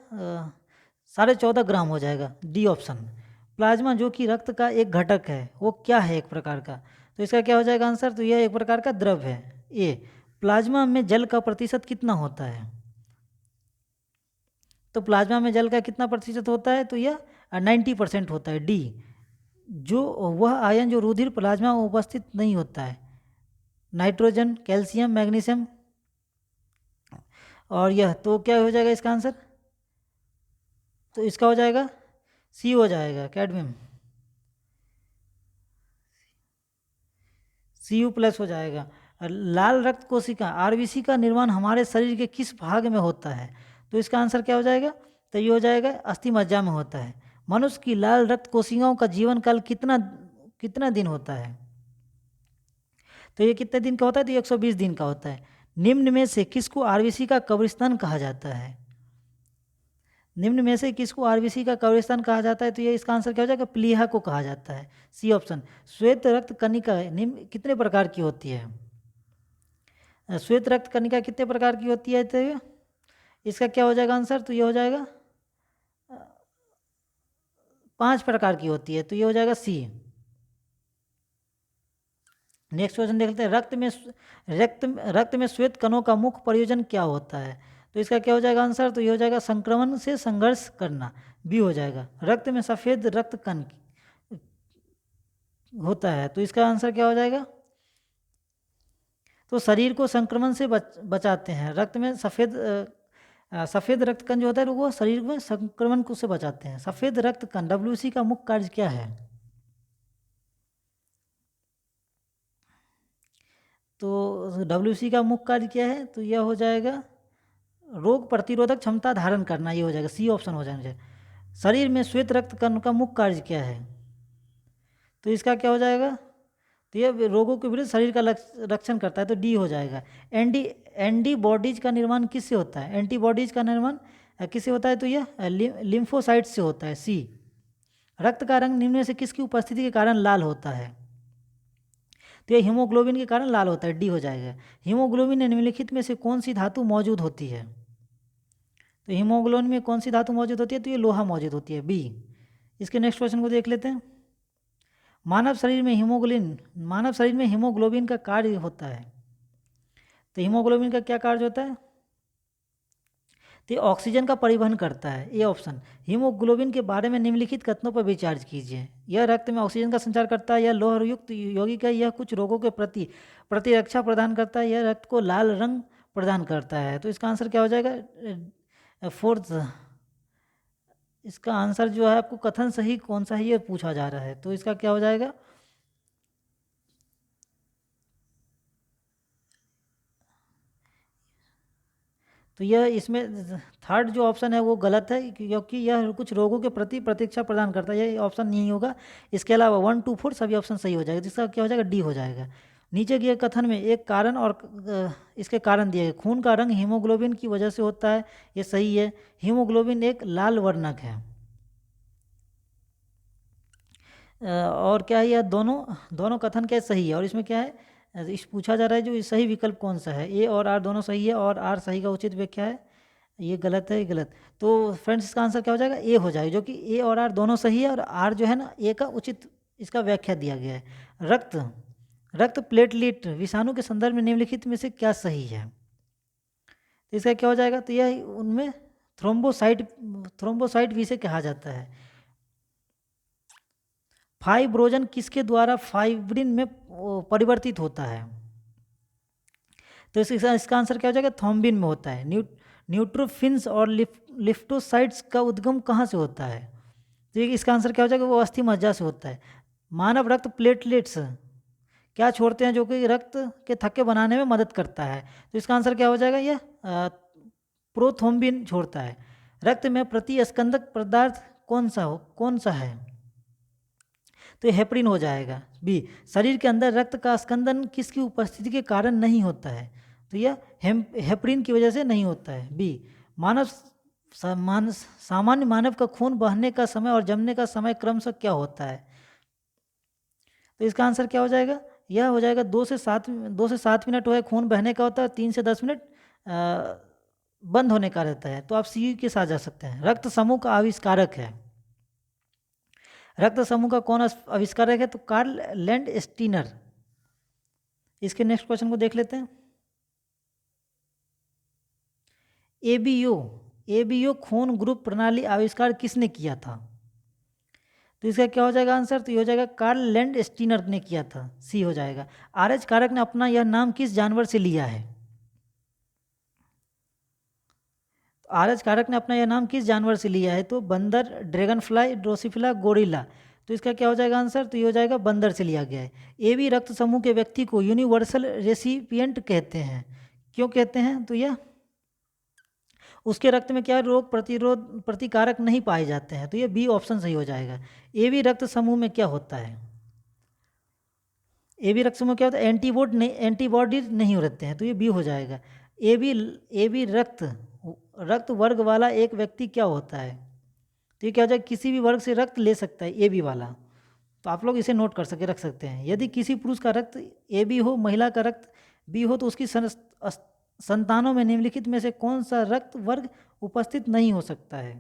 14.5 ग्राम हो जाएगा, डी ऑप्शन। प्लाज्मा जो कि रक्त का एक घटक है, वो क्या है, एक प्रकार का, तो इसका क्या हो जाएगा आंसर, तो यह एक प्रकार का द्रव है। ए, प्लाज्मा में जल का प्रतिशत कितना होता है, तो प्लाज्मा में जल का कितना प्रतिशत होता है, तो यह 90% होता है। डी, जो वह आयन जो रुधिर प्लाज्मा में उपस्थित नहीं होता है, नाइट्रोजन, कैल्शियम, मैग्नीशियम, और यह तो क्या हो जाएगा इसका आंसर, तो इसका हो जाएगा सी हो जाएगा, कैडमियम, Cu+ हो जाएगा। लाल रक्त कोशिका आरबीसी का निर्माण हमारे शरीर के किस भाग में होता है, तो इसका आंसर क्या हो जाएगा, तो ये हो जाएगा अस्थि मज्जा में होता है। मनुष्य की लाल रक्त कोशिकाओं का जीवन काल कितना कितना दिन होता है, तो ये कितने दिन का होता है, तो 120 दिन का होता है। निम्न में से किसको आरबीसी का कब्रिस्तान कहा जाता है, निम्न में से किसको आरबीसी का कब्रिस्तान कहा जाता है, तो ये इसका आंसर क्या हो जाएगा, प्लीहा को कहा जाता है, सी ऑप्शन। श्वेत रक्त कणिका निम्न कितने प्रकार की होती है, श्वेत रक्त कणिका कितने प्रकार की होती है, तो इसका क्या हो जाएगा आंसर, तो ये हो जाएगा 5 प्रकार की होती है, तो ये हो जाएगा सी। नेक्स्ट क्वेश्चन देखते हैं, रक्त में श्वेत कणों का मुख्य प्रयोजन क्या होता है, तो इसका क्या हो जाएगा आंसर, तो ये हो जाएगा संक्रमण से संघर्ष करना, बी हो जाएगा। रक्त में सफ़ेद रक्त कण होता है, तो इसका आंसर क्या हो जाएगा, तो शरीर को संक्रमण से बचाते हैं। रक्त में सफ़ेद रक्त कण जो होता है वो शरीर में संक्रमण को से बचाते हैं। सफ़ेद रक्त कण WBC का मुख्य कार्य क्या है, तो WBC का मुख्य कार्य क्या है, तो यह हो जाएगा रोग प्रतिरोधक क्षमता धारण करना, ये हो जाएगा, सी ऑप्शन हो जाएगा। शरीर में श्वेत रक्त कण का मुख्य कार्य क्या है, तो इसका क्या हो जाएगा, तो ये रोगों के विरुद्ध शरीर का रक्षण करता है, तो डी हो जाएगा। एंटीबॉडीज का निर्माण किससे होता है, एंटीबॉडीज का निर्माण किससे होता है, तो यह लिम्फोसाइट से होता है, सी। रक्त का रंग निम्न में से किसकी उपस्थिति के कारण लाल होता है, तो यह हीमोग्लोबिन के कारण लाल होता है, डी हो जाएगा। हीमोग्लोबिन में निम्नलिखित में से कौन सी धातु मौजूद होती है, तो हीमोग्लोबिन में कौन सी धातु मौजूद होती है, तो ये लोहा मौजूद होती है, बी। इसके नेक्स्ट क्वेश्चन को देख लेते हैं। मानव शरीर में हीमोग्लोबिन का कार्य होता है, तो हीमोग्लोबिन का क्या कार्य होता है, तो ऑक्सीजन का परिवहन करता है, ए ऑप्शन। हीमोग्लोबिन के बारे में निम्नलिखित कथनों पर विचार कीजिए। यह रक्त में ऑक्सीजन का संचार करता है, यह लोहयुक्त यौगिक है, यह कुछ रोगों के प्रति प्रतिरक्षा प्रदान करता है, यह रक्त को लाल रंग प्रदान करता है, तो इसका आंसर क्या हो जाएगा, फोर्थ। इसका आंसर जो है आपको कथन सही कौन सा है ये पूछा जा रहा है, तो इसका क्या हो जाएगा, तो यह इसमें थर्ड जो ऑप्शन है वो गलत है, क्योंकि यह कुछ रोगों के प्रति प्रतीक्षा प्रदान करता है, यह ऑप्शन नहीं होगा। इसके अलावा 1 2 4 सभी ऑप्शन सही हो जाएगा, जिसका क्या हो जाएगा, डी हो जाएगा। नीचे दिए कथन में एक कारण और इसके कारण दिए गए, खून का रंग हीमोग्लोबिन की वजह से होता है, ये सही है। हीमोग्लोबिन एक लाल वर्णक है। और क्या है, यह दोनों कथन क्या सही है, और इसमें क्या है, इस पूछा जा रहा है जो सही विकल्प कौन सा है, ए और आर दोनों सही है, और आर सही का उचित व्याख्या है, ये गलत है, ये गलत। तो फ्रेंड्स इसका आंसर क्या हो जाएगा, ए हो जाएगा, जो कि ए और आर दोनों सही है, और आर जो है ना ए का उचित इसका व्याख्या दिया गया है। रक्त प्लेटलेट विषाणु के संदर्भ में निम्नलिखित में से क्या सही है, तो इसका क्या हो जाएगा, तो यह उनमें थ्रोम्बोसाइट भी से कहा जाता है। फाइब्रोजन किसके द्वारा फाइब्रिन में परिवर्तित होता है, तो इसका आंसर क्या हो जाएगा, थ्रोम्बिन में होता है। न्यूट्रोफिन्स और लिफ्टोसाइट्स का उद्गम कहाँ से होता है, तो इसका आंसर क्या हो जाएगा, वो अस्थि मज्जा से होता है। मानव रक्त प्लेटलेट्स क्या छोड़ते हैं जो कि रक्त के थक्के बनाने में मदद करता है, तो इसका आंसर क्या हो जाएगा, यह प्रोथ्रोम्बिन छोड़ता है। रक्त में प्रतिस्कंदक पदार्थ कौन सा है, तो हेपरिन हो जाएगा, बी। शरीर के अंदर रक्त का स्कंदन किसकी उपस्थिति के कारण नहीं होता है, तो यह हेपरिन की वजह से नहीं होता है, बी। सामान्य मानव का खून बहने का समय और जमने का समय क्रमशः क्या होता है, तो इसका आंसर क्या हो जाएगा, यह हो जाएगा 2 से 7 मिनट है खून बहने का होता है, 3 से 10 मिनट बंद होने का रहता है, तो आप सी के साथ जा सकते हैं। रक्त समूह का आविष्कारक है, रक्त समूह का कौन आविष्कारक है? तो कार्ल लैंड स्टीनर। इसके नेक्स्ट क्वेश्चन को देख लेते हैं। एबीओ, एबीओ खून ग्रुप प्रणाली आविष्कार किसने किया था? तो इसका क्या हो जाएगा आंसर? तो ये हो जाएगा कार्ल लैंड स्टीनर ने किया था, सी हो जाएगा। आरएच कारक ने अपना यह नाम किस जानवर से लिया है? आरएच कारक ने अपना यह नाम किस जानवर से लिया है? तो बंदर, ड्रैगन फ्लाई, ड्रोसोफिला, गोरिल्ला। तो इसका क्या हो जाएगा आंसर? तो ये हो जाएगा बंदर से लिया गया है। ए बी रक्त समूह के व्यक्ति को यूनिवर्सल रेसिपिएंट कहते हैं। क्यों कहते हैं? तो यह उसके रक्त में क्या रोग प्रतिरोध प्रतिकारक नहीं पाए जाते हैं, तो ये बी ऑप्शन सही हो जाएगा। ए बी रक्त समूह में क्या होता है? ए बी रक्त समूह क्या होता है? एंटीबॉडी नहीं रहते हैं, तो ये बी हो जाएगा। ए बी रक्त वर्ग वाला एक व्यक्ति क्या होता है? तो ये क्या हो जाएगा? किसी भी वर्ग से रक्त ले सकता है ए बी वाला। तो आप लोग इसे नोट कर सके रख सकते हैं। यदि किसी पुरुष का रक्त ए बी हो, महिला का रक्त बी हो, तो उसकी संतानों में निम्नलिखित में से कौन सा रक्त वर्ग उपस्थित नहीं हो सकता है?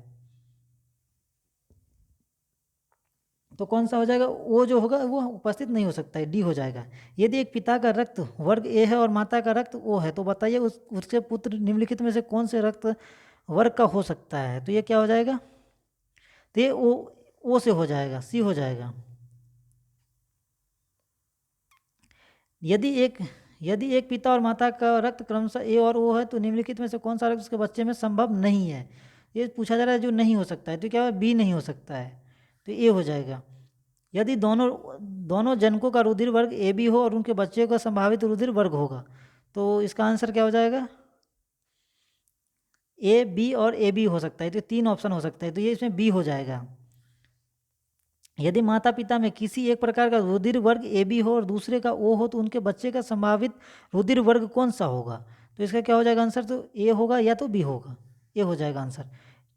तो कौन सा हो जाएगा? वो जो होगा वो उपस्थित नहीं हो सकता है, डी हो जाएगा। यदि एक पिता का रक्त वर्ग ए है और माता का रक्त ओ है, तो बताइए उसके पुत्र निम्नलिखित में से कौन से रक्त वर्ग का हो सकता है? तो ये क्या हो जाएगा? तो ये ओ से हो जाएगा, सी हो जाएगा। यदि एक पिता और माता का रक्त क्रमशः ए और ओ है, तो निम्नलिखित में से कौन सा रक्त उसके बच्चे में संभव नहीं है? ये पूछा जा रहा है जो नहीं हो सकता है, तो क्या है? बी नहीं हो सकता है, तो ए हो जाएगा। यदि दोनों जनकों का रुधिर वर्ग ए बी हो और उनके बच्चे का संभावित रुधिर वर्ग होगा, तो इसका आंसर क्या हो जाएगा? ए बी और ए बी हो सकता है, तो तीन ऑप्शन हो सकता है, तो ये इसमें बी हो जाएगा। यदि माता पिता में किसी एक प्रकार का रुधिर वर्ग ए बी हो और दूसरे का ओ हो, तो उनके बच्चे का संभावित रुधिर वर्ग कौन सा होगा? तो इसका क्या हो जाएगा आंसर? तो ए होगा या तो बी होगा, ए हो जाएगा आंसर।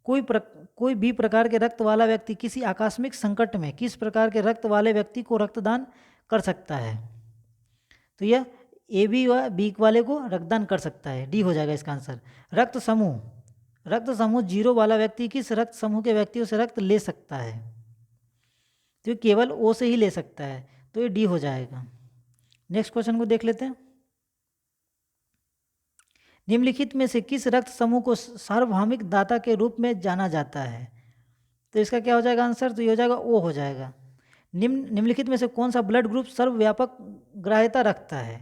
कोई भी प्रकार के रक्त वाला व्यक्ति किसी आकस्मिक संकट में किस प्रकार के रक्त वाले व्यक्ति को रक्तदान कर सकता है? तो यह ए बी व बी वाले को रक्तदान कर सकता है, डी हो जाएगा इसका आंसर। रक्त समूह जीरो वाला व्यक्ति किस रक्त समूह के व्यक्तियों से रक्त ले सकता है? तो ये केवल ओ से ही ले सकता है, तो ये डी हो जाएगा। नेक्स्ट क्वेश्चन को देख लेते हैं। निम्नलिखित में से किस रक्त समूह को सार्वभौमिक दाता के रूप में जाना जाता है? तो इसका क्या हो जाएगा आंसर? तो ये हो जाएगा ओ हो जाएगा। निम्नलिखित में से कौन सा ब्लड ग्रुप सर्वव्यापक ग्राह्यता रखता है?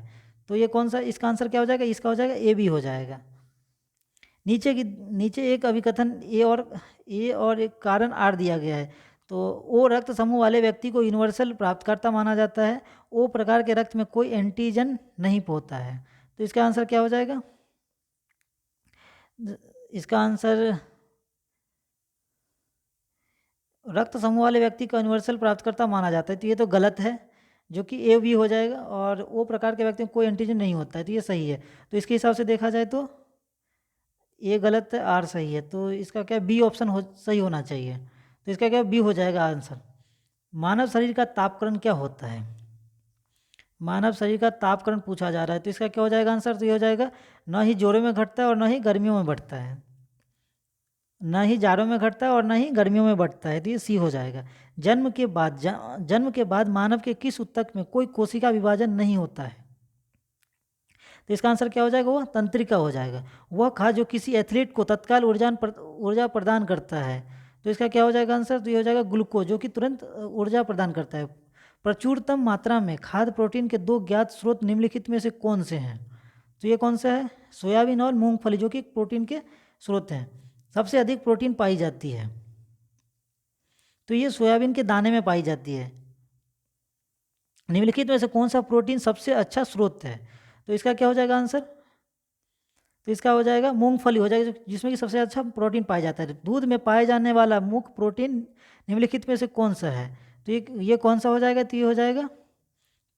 तो ये कौन सा, इसका आंसर क्या हो जाएगा? इसका हो जाएगा ए बी हो जाएगा। नीचे एक अभिकथन ए और एक कारण आर दिया गया है। तो ओ रक्त समूह वाले व्यक्ति को यूनिवर्सल प्राप्तकर्ता माना जाता है। ओ प्रकार के रक्त में कोई एंटीजन नहीं होता है, तो इसका आंसर क्या हो जाएगा? इसका आंसर रक्त समूह वाले व्यक्ति को यूनिवर्सल प्राप्तकर्ता माना जाता है, तो ये तो गलत है, जो कि ए बी हो जाएगा। और ओ प्रकार के व्यक्ति में कोई एंटीजन नहीं होता है, तो ये सही है। तो इसके हिसाब से देखा जाए तो ए गलत है, आर सही है, तो इसका क्या बी ऑप्शन सही होना चाहिए। तो इसका क्या बी हो जाएगा आंसर। मानव शरीर का तापकरण क्या होता है? मानव शरीर का तापकरण पूछा जा रहा है, तो इसका क्या हो जाएगा आंसर? तो ये हो जाएगा न ही जोड़ों में घटता है और न ही गर्मियों में बढ़ता है, न ही जाड़ों में घटता है और न ही गर्मियों में बढ़ता है, तो ये सी हो जाएगा। जन्म के बाद मानव के किस ऊतक में कोई कोशिका विभाजन नहीं होता है? तो इसका आंसर क्या हो जाएगा? वह तंत्रिका हो जाएगा। वह खाद्य जो किसी एथलीट को तत्काल ऊर्जा प्रदान करता है, तो इसका क्या हो जाएगा आंसर? तो ये हो जाएगा ग्लूकोज, जो कि तुरंत ऊर्जा प्रदान करता है। प्रचुरतम मात्रा में खाद्य प्रोटीन के दो ज्ञात स्रोत निम्नलिखित में से कौन से हैं? तो ये कौन सा है? सोयाबीन और मूंगफली, जो कि प्रोटीन के स्रोत हैं। सबसे अधिक प्रोटीन पाई जाती है, तो ये सोयाबीन के दाने में पाई जाती है। निम्नलिखित में से कौन सा प्रोटीन सबसे अच्छा स्रोत है? तो इसका क्या हो जाएगा आंसर? तो इसका हो जाएगा मूंगफली हो जाएगा, जिसमें कि सबसे अच्छा प्रोटीन पाया जाता है। दूध में पाए जाने वाला मुख्य प्रोटीन निम्नलिखित में से कौन सा है? तो ये कौन सा हो जाएगा? तो ये हो जाएगा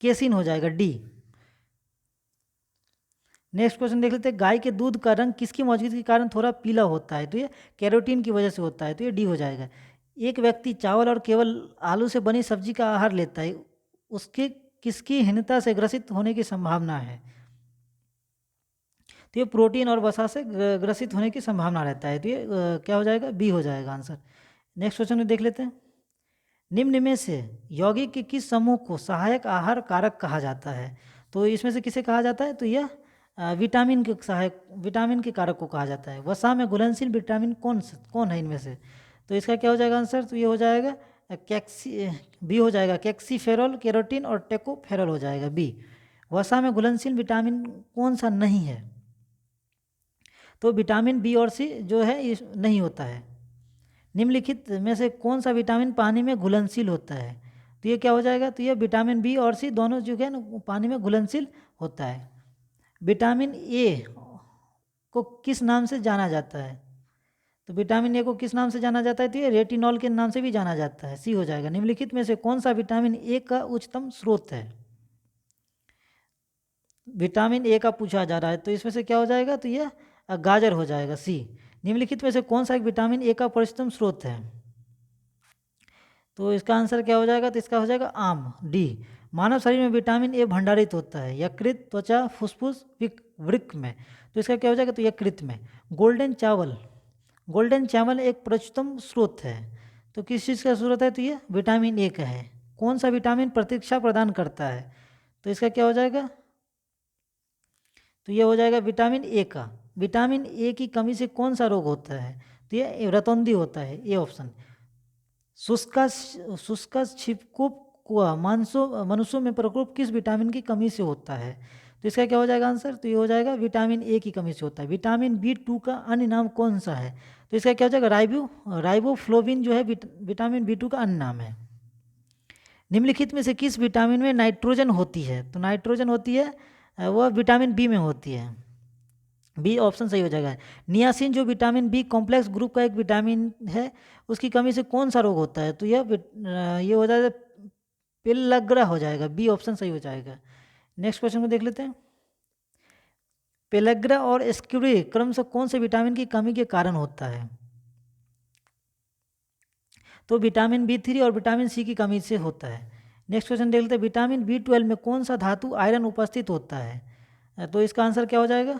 केसिन हो जाएगा, डी। नेक्स्ट क्वेश्चन देख लेते हैं। गाय के दूध का रंग किसकी मौजूदगी के कारण थोड़ा पीला होता है? तो ये कैरोटीन की वजह से होता है, तो ये डी हो जाएगा। एक व्यक्ति चावल और केवल आलू से बनी सब्जी का आहार लेता है, उसके किसकी हीनता से ग्रसित होने की संभावना है? तो ये प्रोटीन और वसा से ग्रसित होने की संभावना रहता है। तो ये क्या हो जाएगा, बी हो जाएगा आंसर। नेक्स्ट क्वेश्चन में देख लेते हैं। निम्न में से यौगिक के किस समूह को सहायक आहार कारक कहा जाता है? तो इसमें से किसे कहा जाता है? तो यह विटामिन के सहायक, विटामिन के कारक को कहा जाता है। वसा में घुलनशील विटामिन कौन है इनमें से? तो इसका क्या हो जाएगा आंसर? तो ये हो जाएगा बी हो जाएगा, कैक्सीफेरॉल, केरोटीन और टेकोफेरॉल हो जाएगा बी। वसा में घुलनशील विटामिन कौन सा नहीं है? तो विटामिन बी और सी जो है ये नहीं होता है। निम्नलिखित में से कौन सा विटामिन पानी में घुलनशील होता है? तो ये क्या हो जाएगा? तो ये विटामिन बी और सी दोनों जो है ना पानी में घुलनशील होता है। विटामिन ए को किस नाम से जाना जाता है? तो विटामिन ए को किस नाम से जाना जाता है? तो ये रेटिनॉल के नाम से भी जाना जाता है, सी हो जाएगा। निम्नलिखित में से कौन सा विटामिन ए का उच्चतम स्रोत है? विटामिन ए का पूछा जा रहा है, तो इसमें से क्या हो जाएगा? तो ये गाजर हो जाएगा, सी। निम्नलिखित में से कौन सा एक विटामिन ए का उच्चतम स्रोत है? तो इसका आंसर क्या हो जाएगा? तो इसका हो जाएगा आम, डी। मानव शरीर में विटामिन ए भंडारित होता है यकृत, त्वचा, फुफ्फुस, वृक्क में। तो इसका क्या हो जाएगा? तो यकृत में। गोल्डन चावल एक प्रचुरतम स्रोत है, तो किस चीज़ का स्रोत है? तो ये विटामिन ए का है। कौन सा विटामिन प्रतिरक्षा प्रदान करता है? तो इसका क्या हो जाएगा? तो ये हो जाएगा विटामिन ए का। विटामिन ए की कमी से कौन सा रोग होता है? तो ये रतौंधी होता है, ए ऑप्शन। शुष्क छिपकूप मनुष्यों में प्रकोप किस विटामिन की कमी से होता है? तो इसका क्या हो जाएगा आंसर? तो ये हो जाएगा विटामिन ए की कमी से होता है। विटामिन बी2 का अन्य नाम कौन सा है? तो इसका क्या हो जाएगा? राइबोफ्लोविन जो है विटामिन बी2 का अन्य नाम है। निम्नलिखित में से किस विटामिन में नाइट्रोजन होती है? तो नाइट्रोजन होती है वह विटामिन बी में होती है, बी ऑप्शन सही हो जाएगा। नियासिन जो विटामिन बी कॉम्प्लेक्स ग्रुप का एक विटामिन है, उसकी कमी से कौन सा रोग होता है? तो ये हो जाएगा पेल्लाग्रा हो जाएगा, बी ऑप्शन सही हो जाएगा। नेक्स्ट क्वेश्चन को देख लेते हैं। पेल्लाग्रा और एस्क्यूरी क्रमशः कौन से विटामिन की कमी के कारण होता है? तो विटामिन बी3 और विटामिन सी की कमी से होता है। नेक्स्ट क्वेश्चन देख लेते हैं। विटामिन बी12 में कौन सा धातु आयरन उपस्थित होता है? तो इसका आंसर क्या हो जाएगा?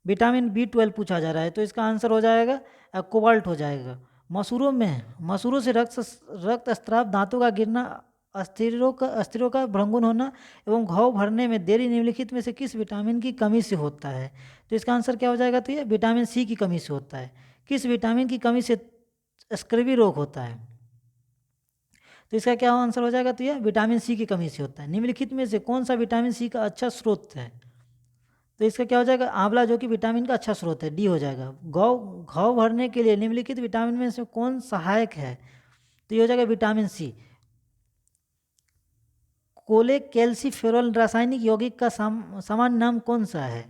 विटामिन बी12 पूछा जा रहा है, तो इसका आंसर हो जाएगा कोबाल्ट हो जाएगा। मसूरों से रक्तस्राव, दांतों का गिरना, अस्थिरों का भंगुर होना एवं घाव भरने में देरी निम्नलिखित में से किस विटामिन की कमी से होता है? तो इसका आंसर क्या हो जाएगा? तो ये विटामिन सी की कमी से होता है। किस विटामिन की कमी से स्कर्वी रोग होता है? तो इसका क्या आंसर हो जाएगा? तो ये विटामिन सी की कमी से होता है। निम्नलिखित में से कौन सा विटामिन सी का अच्छा स्रोत है? तो इसका क्या हो जाएगा? आंवला जो कि विटामिन का अच्छा स्रोत है, डी हो जाएगा। घाव भरने के लिए निम्नलिखित विटामिन में से कौन सहायक है? तो ये हो जाएगा विटामिन सी। कोलेकैल्सिफेरॉल रासायनिक यौगिक का सामान्य नाम कौन सा है?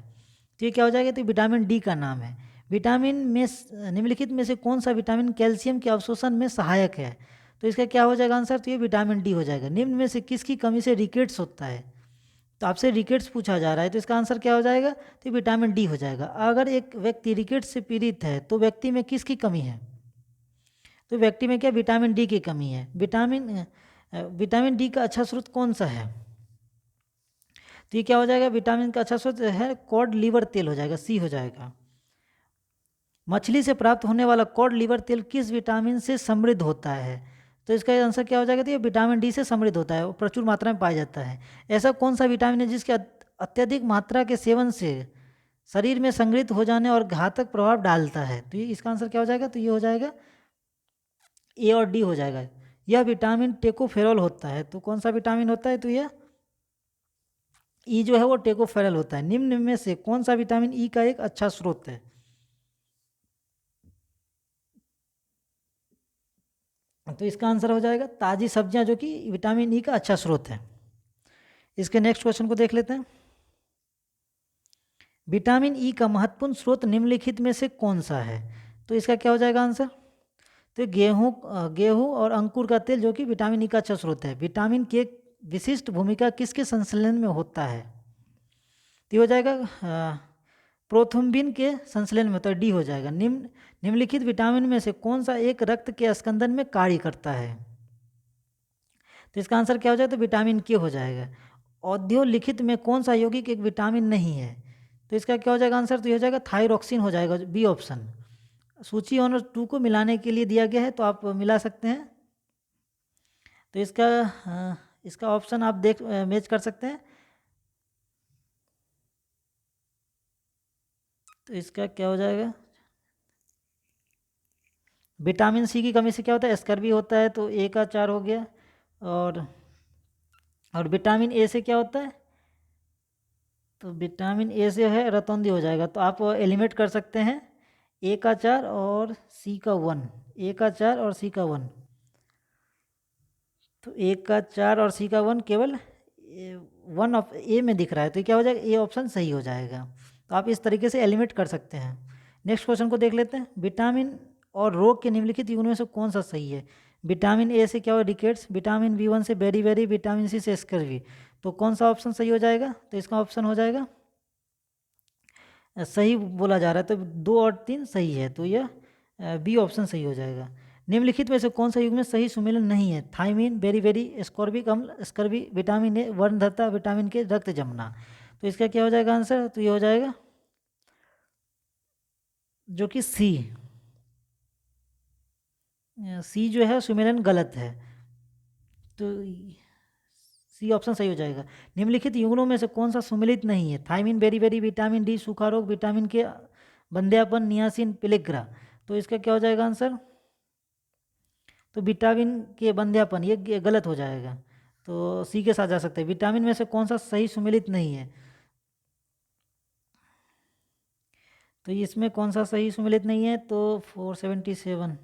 तो ये क्या हो जाएगा? तो विटामिन डी का नाम है। विटामिन में निम्नलिखित में से कौन सा विटामिन कैल्शियम के अवशोषण में सहायक है? तो इसका क्या हो जाएगा आंसर? तो ये विटामिन डी हो जाएगा। निम्न में से किसकी कमी से रिकेट्स होता है? तो आपसे रिकेट्स पूछा जा रहा है, तो इसका आंसर क्या हो जाएगा? तो विटामिन डी हो जाएगा। अगर एक व्यक्ति रिकेट्स से पीड़ित है तो व्यक्ति में किसकी कमी है? तो व्यक्ति में क्या विटामिन डी की कमी है। विटामिन डी का अच्छा स्रोत कौन सा है? तो ये क्या हो जाएगा? विटामिन का अच्छा स्रोत है कॉड लिवर तेल हो जाएगा, सी हो जाएगा। मछली से प्राप्त होने वाला कॉड लिवर तेल किस विटामिन से समृद्ध होता है? तो इसका आंसर क्या हो जाएगा? तो ये विटामिन डी से समृद्ध होता है, वो प्रचुर मात्रा में पाया जाता है। ऐसा कौन सा विटामिन है जिसके अत्यधिक मात्रा के सेवन से शरीर में संग्रहित हो जाने और घातक प्रभाव डालता है? तो ये इसका आंसर क्या हो जाएगा? तो ये हो जाएगा ए और डी हो जाएगा। यह विटामिन टेकोफेरॉल होता है। तो कौन सा विटामिन होता है? तो यह ई जो है वो टेकोफेरॉल होता है। निम्न में से कौन सा विटामिन ई का एक अच्छा स्रोत है? तो इसका आंसर हो जाएगा ताज़ी सब्जियां, जो कि विटामिन ई का अच्छा स्रोत है। इसके नेक्स्ट क्वेश्चन को देख लेते हैं। विटामिन ई का महत्वपूर्ण स्रोत निम्नलिखित में से कौन सा है? तो इसका क्या हो जाएगा आंसर? तो गेहूं और अंकुर का तेल जो कि विटामिन ई का अच्छा स्रोत है। विटामिन की एक विशिष्ट भूमिका किसके संश्लेषण में होता है? तो हो जाएगा प्रोथ्रोम्बिन के संश्लेषण में, तो डी हो जाएगा। निम्नलिखित विटामिन में से कौन सा एक रक्त के स्कंदन में कार्य करता है? तो इसका आंसर क्या हो जाएगा? तो विटामिन के हो जाएगा। औद्योलिखित में कौन सा यौगिक एक विटामिन नहीं है? तो इसका क्या हो जाएगा आंसर? तो ये हो जाएगा थायरॉक्सिन हो जाएगा, बी ऑप्शन। सूची 1 और 2 को मिलाने के लिए दिया गया है, तो आप मिला सकते हैं। तो इसका ऑप्शन आप मैच कर सकते हैं। तो इसका क्या हो जाएगा? विटामिन सी की कमी से क्या होता है? स्कर्वी होता है, तो ए का 4 हो गया। और विटामिन ए से क्या होता है? तो विटामिन ए से है रतौंधी हो जाएगा। तो आप एलिमिनेट कर सकते हैं, ए का 4 और सी का 1, ए का 4 और सी का 1। तो ए का 4 और सी का 1 केवल 1 ऑफ ए में दिख रहा है, तो क्या हो जाएगा? ए ऑप्शन सही हो जाएगा। तो आप इस तरीके से एलिमिनेट कर सकते हैं। नेक्स्ट क्वेश्चन को देख लेते हैं। विटामिन और रोग के निम्नलिखित युग्मों में से कौन सा सही है? विटामिन ए से क्या हुआ? रिकेट्स। विटामिन बी1 से बेरी बेरी। विटामिन सी से स्कर्वी। तो कौन सा ऑप्शन सही हो जाएगा? तो इसका ऑप्शन हो जाएगा सही बोला जा रहा है, तो 2 और 3 सही है, तो यह बी ऑप्शन सही हो जाएगा। निम्नलिखित में से कौन सा युग्म में सही सुमेलन नहीं है? थाइमिन, बेरी बेरी, एस्कॉर्बिक अम्ल, स्कर्वी, विटामिन ए, वर्णधरता, विटामिन के, रक्त जमना। तो इसका क्या हो जाएगा आंसर? तो ये हो जाएगा जो कि सी जो है सुमेलन गलत है, तो सी ऑप्शन सही हो जाएगा। निम्नलिखित युग्मों में से कौन सा सुमेलित नहीं है? Thiamine, beriberi, vitamin D, सूखा रोग, विटामिन के, बंध्यापन, नियासिन, पिलेग्रा। तो इसका क्या हो जाएगा आंसर? तो विटामिन के बंध्यापन, ये गलत हो जाएगा, तो सी के साथ जा सकते हैं। विटामिन में से कौन सा सही सुमेलित नहीं है? तो इसमें कौन सा सही सुमेलित नहीं है? तो 477।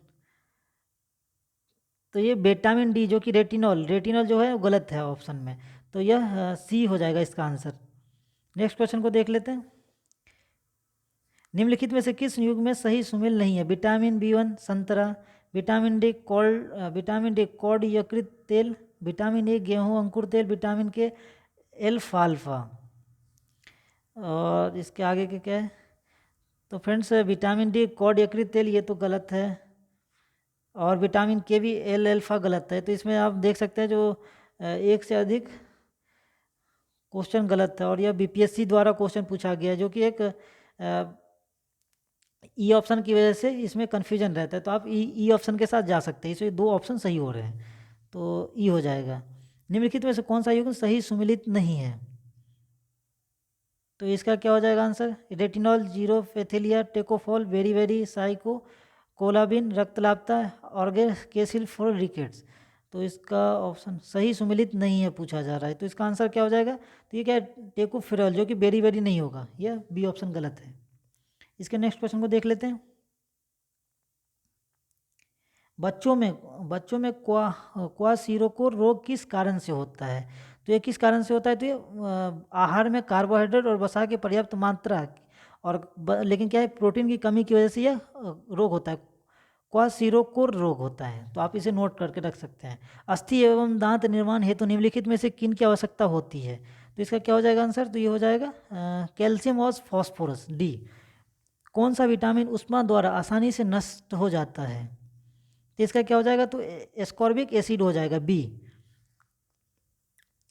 तो ये विटामिन डी जो कि रेटिनॉल जो है वो गलत है ऑप्शन में, तो यह सी हो जाएगा इसका आंसर। नेक्स्ट क्वेश्चन को देख लेते हैं। निम्नलिखित में से किस युग में सही सुमेल नहीं है? विटामिन बी1 संतरा, विटामिन डी कॉड यकृत तेल, विटामिन ए गेहूं अंकुर तेल, विटामिन के एल्फाल्फा। और इसके आगे के क्या है? तो फ्रेंड्स विटामिन डी कॉड यकृत तेल ये तो गलत है, और विटामिन के भी एल एल्फा गलत है। तो इसमें आप देख सकते हैं जो एक से अधिक क्वेश्चन गलत है, और यह बीपीएससी द्वारा क्वेश्चन पूछा गया है, जो कि एक ई ऑप्शन की वजह से इसमें कन्फ्यूजन रहता है। तो आप ई ऑप्शन के साथ जा सकते हैं, इसमें 2 ऑप्शन सही हो रहे हैं, तो ई हो जाएगा। निम्नलिखित में से कौन सा युग्म सही सुमेलित नहीं है? तो इसका क्या हो जाएगा answer? Retinol, xerophthalmia, tocopherol, beri beri, साइको, कोलाबिन, रक्तलापता, ऑर्गे केसिल फॉर रिकेट्स। तो इसका ऑप्शन सही सुमेलित नहीं है पूछा जा रहा है, तो इसका आंसर क्या हो जाएगा? तो ये क्या है? टेकोफिरॉल, जो कि बेरी बेरी नहीं होगा, यह बी ऑप्शन गलत है। इसके नेक्स्ट क्वेश्चन को देख लेते हैं। बच्चों में क्वाशीरोको रोग किस कारण से होता है? तो ये किस कारण से होता है? तो ये आहार में कार्बोहाइड्रेट और वसा की पर्याप्त मात्रा और लेकिन क्या है, प्रोटीन की कमी की वजह से यह रोग होता है, क्वाशीरोको रोग होता है। तो आप इसे नोट करके रख सकते हैं। अस्थि एवं दांत निर्माण हेतु निम्नलिखित में से किन की आवश्यकता होती है? तो इसका क्या हो जाएगा आंसर? तो ये हो जाएगा कैल्शियम और फॉस्फोरस, डी। कौन सा विटामिन उष्मा द्वारा आसानी से नष्ट हो जाता है? तो इसका क्या हो जाएगा? तो एस्कॉर्बिक एसिड हो जाएगा, बी।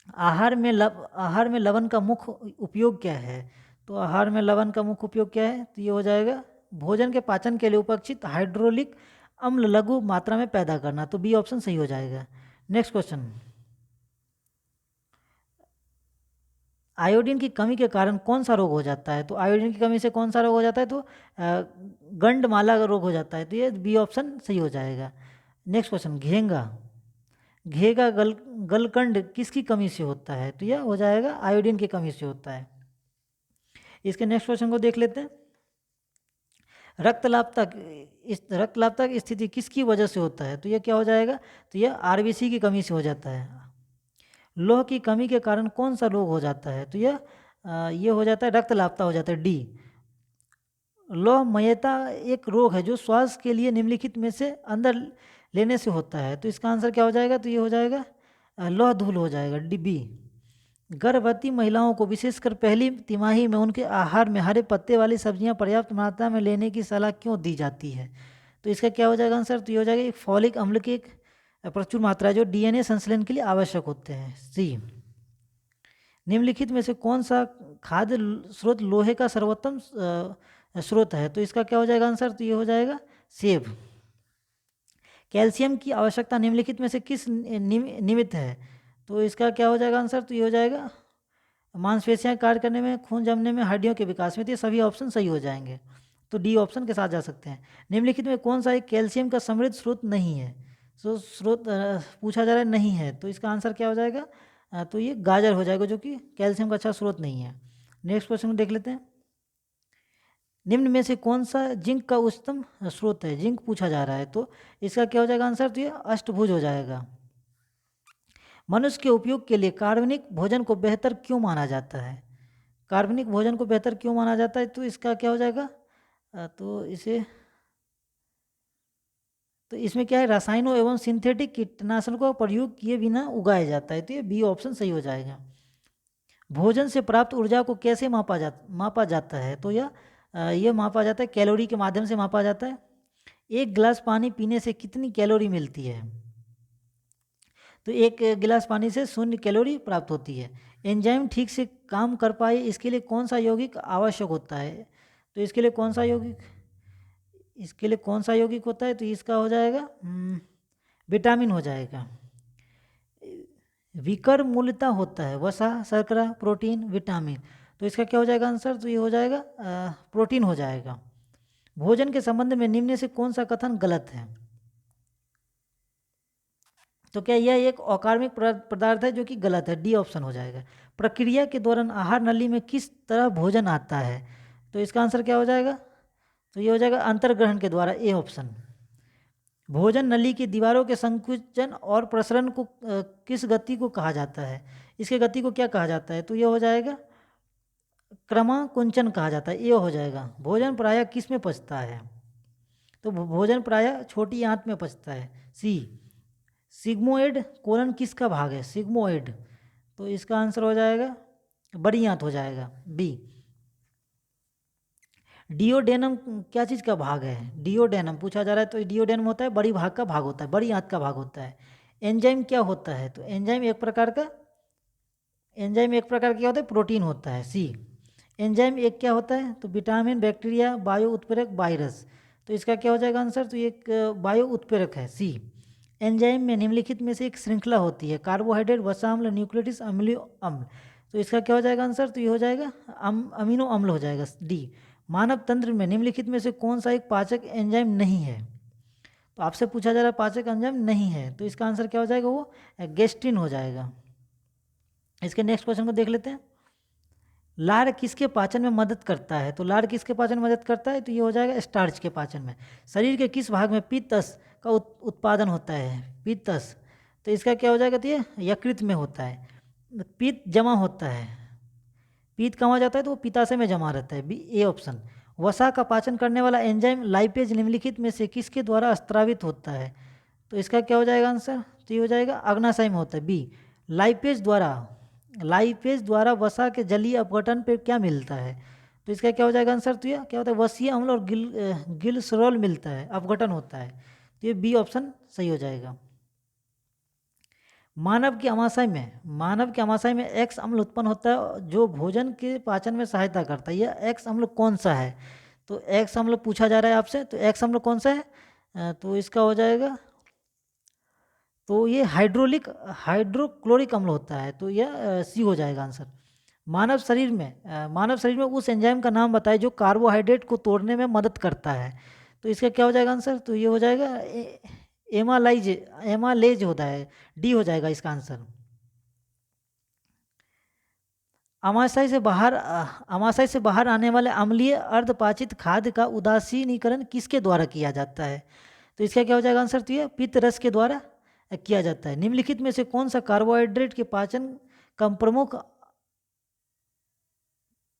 आहार में लवण का मुख्य उपयोग क्या है? तो आहार में लवण का मुख्य उपयोग क्या है? तो ये हो जाएगा भोजन के पाचन के लिए उपेक्षित हाइड्रोलिक अम्ल लघु मात्रा में पैदा करना, तो बी ऑप्शन सही हो जाएगा। Next question. आयोडीन की कमी के कारण कौन सा रोग हो जाता है? तो आयोडीन की कमी से कौन सा रोग हो जाता है? तो गंडमाला रोग हो जाता है, तो ये बी ऑप्शन सही हो जाएगा। Next question. घेगा गलकंड किसकी कमी से होता है? तो यह हो जाएगा आयोडीन की कमी से होता है। इसके नेक्स्ट क्वेश्चन को देख लेते हैं। रक्तलापता की स्थिति किसकी वजह से होता है? तो यह क्या हो जाएगा? तो यह आरबीसी की कमी से हो जाता है। लौह की कमी के कारण कौन सा रोग हो जाता है? तो यह हो जाता है रक्तलापता हो जाता है, डी। लौहमयता एक रोग है जो श्वास के लिए निम्नलिखित में से अंदर लेने से होता है, तो इसका आंसर क्या हो जाएगा? तो ये हो जाएगा लौह धूल हो जाएगा, डी, बी। गर्भवती महिलाओं को विशेषकर पहली तिमाही में उनके आहार में हरे पत्ते वाली सब्जियां पर्याप्त मात्रा में लेने की सलाह क्यों दी जाती है? तो इसका क्या हो जाएगा आंसर? तो ये हो जाएगा एक फॉलिक अम्ल की एक प्रचुर मात्रा जो डीएनए संश्लेषण के लिए आवश्यक होते हैं, सी। निम्नलिखित में से कौन सा खाद्य स्रोत लोहे का सर्वोत्तम स्रोत है? तो इसका क्या हो जाएगा आंसर? तो ये हो जाएगा सेब। कैल्शियम की आवश्यकता निम्नलिखित में से किस निमित्त है? तो इसका क्या हो जाएगा आंसर? तो ये हो जाएगा मांसपेशियां कार्य करने में, खून जमने में, हड्डियों के विकास में। तो ये सभी ऑप्शन सही हो जाएंगे, तो डी ऑप्शन के साथ जा सकते हैं। निम्नलिखित में कौन सा एक कैल्शियम का समृद्ध स्रोत नहीं है? तो स्रोत पूछा जा रहा है नहीं है, तो इसका आंसर क्या हो जाएगा? तो ये गाजर हो जाएगा, जो कि कैल्शियम का अच्छा स्रोत नहीं है। नेक्स्ट क्वेश्चन देख लेते हैं। निम्न में से कौन सा जिंक का उच्चतम स्रोत है? जिंक पूछा जा रहा है, तो इसका क्या हो जाएगा आंसर? तो ये अष्टभुज हो जाएगा। मनुष्य के उपयोग के लिए कार्बनिक भोजन को बेहतर क्यों माना जाता है? कार्बनिक भोजन को बेहतर क्यों माना जाता है? तो इसका क्या हो जाएगा? तो इसमें क्या है? रसायनों एवं सिंथेटिक कीटनाशकों का प्रयोग किए बिना उगाया जाता है, तो ये बी ऑप्शन सही हो जाएगा। भोजन से प्राप्त ऊर्जा को कैसे मापा जाता है? तो यह मापा जाता है कैलोरी के माध्यम से मापा जाता है। एक गिलास पानी पीने से कितनी कैलोरी मिलती है? तो एक गिलास पानी से 0 कैलोरी प्राप्त होती है। एंजाइम ठीक से काम कर पाए इसके लिए कौन सा यौगिक आवश्यक होता है? तो इसके लिए कौन सा यौगिक होता है? तो इसका हो जाएगा विटामिन हो जाएगा। विकर मूलतः होता है वसा, शर्करा, प्रोटीन, विटामिन। तो इसका क्या हो जाएगा आंसर? तो ये हो जाएगा प्रोटीन हो जाएगा। भोजन के संबंध में निम्न से कौन सा कथन गलत है? तो क्या यह एक अकार्बनिक पदार्थ है, जो कि गलत है, डी ऑप्शन हो जाएगा। प्रक्रिया के दौरान आहार नली में किस तरह भोजन आता है? तो इसका आंसर क्या हो जाएगा? तो ये हो जाएगा अंतर्ग्रहण के द्वारा, ए ऑप्शन। भोजन नली की दीवारों के संकुचन और प्रसरण को किस गति को कहा जाता है? इसके गति को क्या कहा जाता है? तो ये हो जाएगा क्रमाकुंचन कहा जाता है, ये हो जाएगा। भोजन प्रायः किस में पचता है? तो भोजन प्रायः छोटी आंत में पचता है, सी। सिग्मोइड कोलन किसका भाग है? सिग्मोइड। तो इसका आंसर हो जाएगा बड़ी आंत हो जाएगा, बी। डिओडेनम क्या चीज़ का भाग है? डिओडेनम पूछा जा रहा है, तो डिओडेनम होता है बड़ी भाग का भाग होता है, बड़ी आंत का भाग होता है। एंजाइम क्या होता है? तो एंजाइम एक प्रकार का क्या होता है? प्रोटीन होता है, सी। एंजाइम एक क्या होता है? तो विटामिन, बैक्टीरिया, बायो उत्प्रेरक, वायरस। तो इसका क्या हो जाएगा आंसर? तो एक बायो उत्प्रेरक है, सी। एंजाइम में निम्नलिखित में से एक श्रृंखला होती है, कार्बोहाइड्रेट, वसा अम्ल, न्यूक्लियोटाइड, अम्लीय अम्ल। तो इसका क्या हो जाएगा आंसर? तो ये हो जाएगा अमीनो अम्ल हो जाएगा, डी। मानव तंत्र में निम्नलिखित में से कौन सा एक पाचक एंजाइम नहीं है? तो आपसे पूछा जा रहा है पाचक एंजाइम नहीं है, तो इसका आंसर क्या हो जाएगा? वो गेस्ट्रिन हो जाएगा। इसके नेक्स्ट क्वेश्चन को देख लेते हैं। लार किसके पाचन में मदद करता है? तो लार किसके पाचन में मदद करता है? तो ये हो जाएगा स्टार्च के पाचन में। शरीर के किस भाग में पित्तरस का उत्पादन होता है? पित्तरस। तो इसका क्या हो जाएगा? तो ये यकृत में होता है। पित्त जमा होता है, पित्त कहाँ हो जाता है? तो वो पित्ताशय में जमा रहता है, बी, ए ऑप्शन। वसा का पाचन करने वाला एंजाइम लाइपेज निम्नलिखित में से किसके द्वारा स्त्रावित होता है? तो इसका क्या हो जाएगा आंसर? तो ये हो जाएगा अग्नाशय में होता है, बी। लाइपेज द्वारा वसा के जलीय अपघटन पे क्या मिलता है? तो इसका क्या हो जाएगा आंसर? तो ये क्या होता है? वसीय अम्ल और गिलसरॉल मिलता है, अपघटन होता है। तो ये बी ऑप्शन सही हो जाएगा। मानव के आमाशय में एक्स अम्ल उत्पन्न होता है, जो भोजन के पाचन में सहायता करता है। यह एक्स अम्ल कौन सा है? तो एक्स अम्ल पूछा जा रहा है आपसे, तो एक्स अम्ल कौन सा है? तो इसका हो जाएगा, तो ये हाइड्रोक्लोरिक अम्ल होता है, तो यह सी हो जाएगा आंसर। मानव शरीर में उस एंजाइम का नाम बताएं जो कार्बोहाइड्रेट को तोड़ने में मदद करता है। तो इसका क्या हो जाएगा आंसर? तो ये हो जाएगा एमालेज होता है, डी हो जाएगा इसका आंसर। आमाशय से बाहर आने वाले अम्लीय अर्धपाचित खाद्य का उदासीनीकरण किसके द्वारा किया जाता है? तो इसका क्या हो जाएगा आंसर? तो ये पित्त रस के द्वारा किया जाता है। निम्नलिखित में से कौन सा कार्बोहाइड्रेट के पाचन का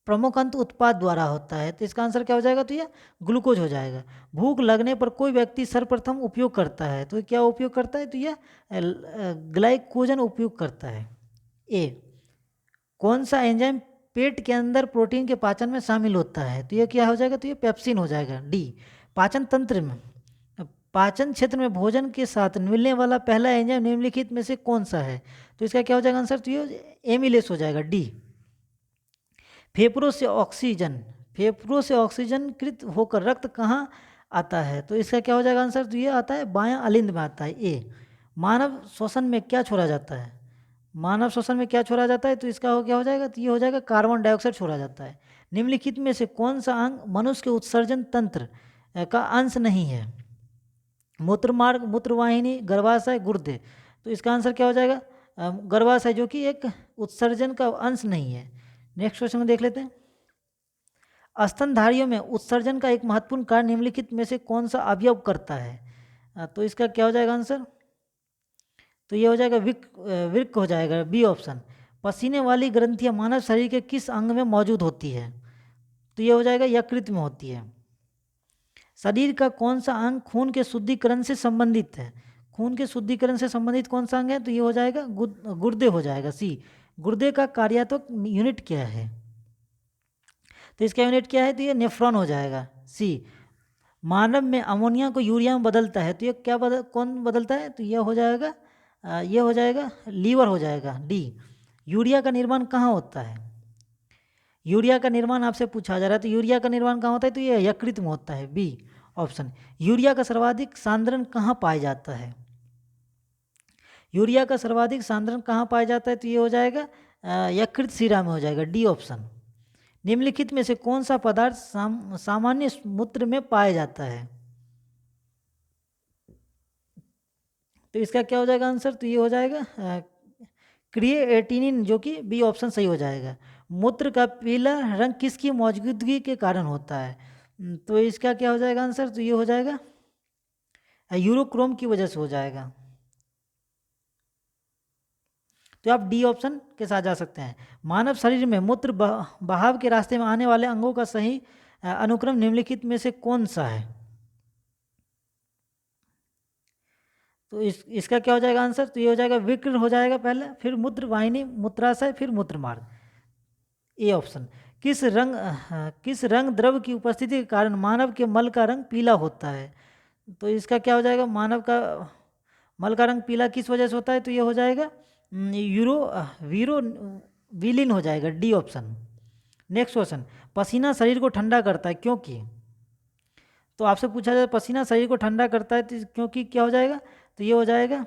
प्रमुख अंत उत्पाद द्वारा होता है? तो इसका आंसर क्या हो जाएगा? तो ये ग्लूकोज हो जाएगा। भूख लगने पर कोई व्यक्ति सर्वप्रथम उपयोग करता है, तो क्या उपयोग करता है? तो यह ग्लाइकोजन उपयोग करता है, ए। कौन सा एंजाइम पेट के अंदर प्रोटीन के पाचन में शामिल होता है? तो ये क्या हो जाएगा? तो ये पेप्सिन हो जाएगा, डी। पाचन तंत्र पाचन क्षेत्र में भोजन के साथ मिलने वाला पहला एंजाइम निम्नलिखित में से कौन सा है? तो इसका क्या हो जाएगा आंसर? तो ये एमिलेस हो जाएगा, डी। फेफड़ों से ऑक्सीजन कृत होकर रक्त कहाँ आता है? तो इसका क्या हो जाएगा आंसर? तो ये आता है बायां अलिंद में आता है, ए। मानव श्वसन में क्या छोड़ा जाता है? मानव श्वसन में क्या छोड़ा जाता है? तो इसका क्या हो जाएगा? तो ये हो जाएगा कार्बन डाइऑक्साइड छोड़ा जाता है। निम्नलिखित में से कौन सा अंग मनुष्य के उत्सर्जन तंत्र का अंश नहीं है? मूत्रमार्ग, मूत्रवाहिनी, गर्भाशय, गुर्दे। तो इसका आंसर क्या हो जाएगा? गर्भाशय, जो कि एक उत्सर्जन का अंश नहीं है। नेक्स्ट क्वेश्चन में देख लेते हैं। स्तनधारियों में उत्सर्जन का एक महत्वपूर्ण कार्य निम्नलिखित में से कौन सा अवयव करता है? तो इसका क्या हो जाएगा आंसर? तो ये हो जाएगा वृक्क हो जाएगा, बी ऑप्शन। पसीने वाली ग्रंथियां मानव शरीर के किस अंग में मौजूद होती है? तो ये हो जाएगा यकृत में होती है। शरीर का कौन सा अंग खून के शुद्धिकरण से संबंधित है? खून के शुद्धिकरण से संबंधित कौन सा अंग है? तो ये हो जाएगा गुर्दे हो जाएगा, सी। गुर्दे का कार्यात्मक यूनिट क्या है? तो इसका यूनिट क्या है? तो ये नेफ्रॉन हो जाएगा, सी। मानव में अमोनिया को यूरिया में बदलता है, तो ये क्या कौन बदलता है? तो ये हो जाएगा लीवर हो जाएगा, डी। यूरिया का निर्माण कहाँ होता है? यूरिया का निर्माण आपसे पूछा जा रहा है, तो यूरिया का निर्माण कहाँ होता है? तो ये यकृत में होता है, बी ऑप्शन। यूरिया का सर्वाधिक सांद्रण कहाँ पाया जाता है? यूरिया का सर्वाधिक सांद्रण कहाँ पाया जाता है? तो ये हो जाएगा यकृत शिरा में हो जाएगा, डी ऑप्शन। निम्नलिखित में से कौन सा पदार्थ सामान्य मूत्र में पाया जाता है? तो इसका क्या हो जाएगा आंसर? तो ये हो जाएगा क्रिएटिनिन, जो कि बी ऑप्शन सही हो जाएगा। मूत्र का पीला रंग किसकी मौजूदगी के कारण होता है? तो इसका क्या हो जाएगा आंसर? तो ये हो जाएगा यूरोक्रोम की वजह से हो जाएगा। तो आप डी ऑप्शन के साथ जा सकते हैं। मानव शरीर में मूत्र बहाव के रास्ते में आने वाले अंगों का सही अनुक्रम निम्नलिखित में से कौन सा है? तो इसका क्या हो जाएगा आंसर? तो ये हो जाएगा विकृ हो जाएगा पहले, फिर मूत्र वाहिनी, मूत्राशय, फिर मूत्रमार्ग, ए ऑप्शन। किस रंग द्रव की उपस्थिति के कारण मानव के मल का रंग पीला होता है? तो इसका क्या हो जाएगा? मानव का मल का रंग पीला किस वजह से होता है? तो ये हो जाएगा वीरो विलीन हो जाएगा, डी ऑप्शन। Next question. पसीना शरीर को ठंडा करता है क्योंकि? तो आपसे पूछा जाए पसीना शरीर को ठंडा करता है तो क्योंकि क्या हो जाएगा? तो ये हो जाएगा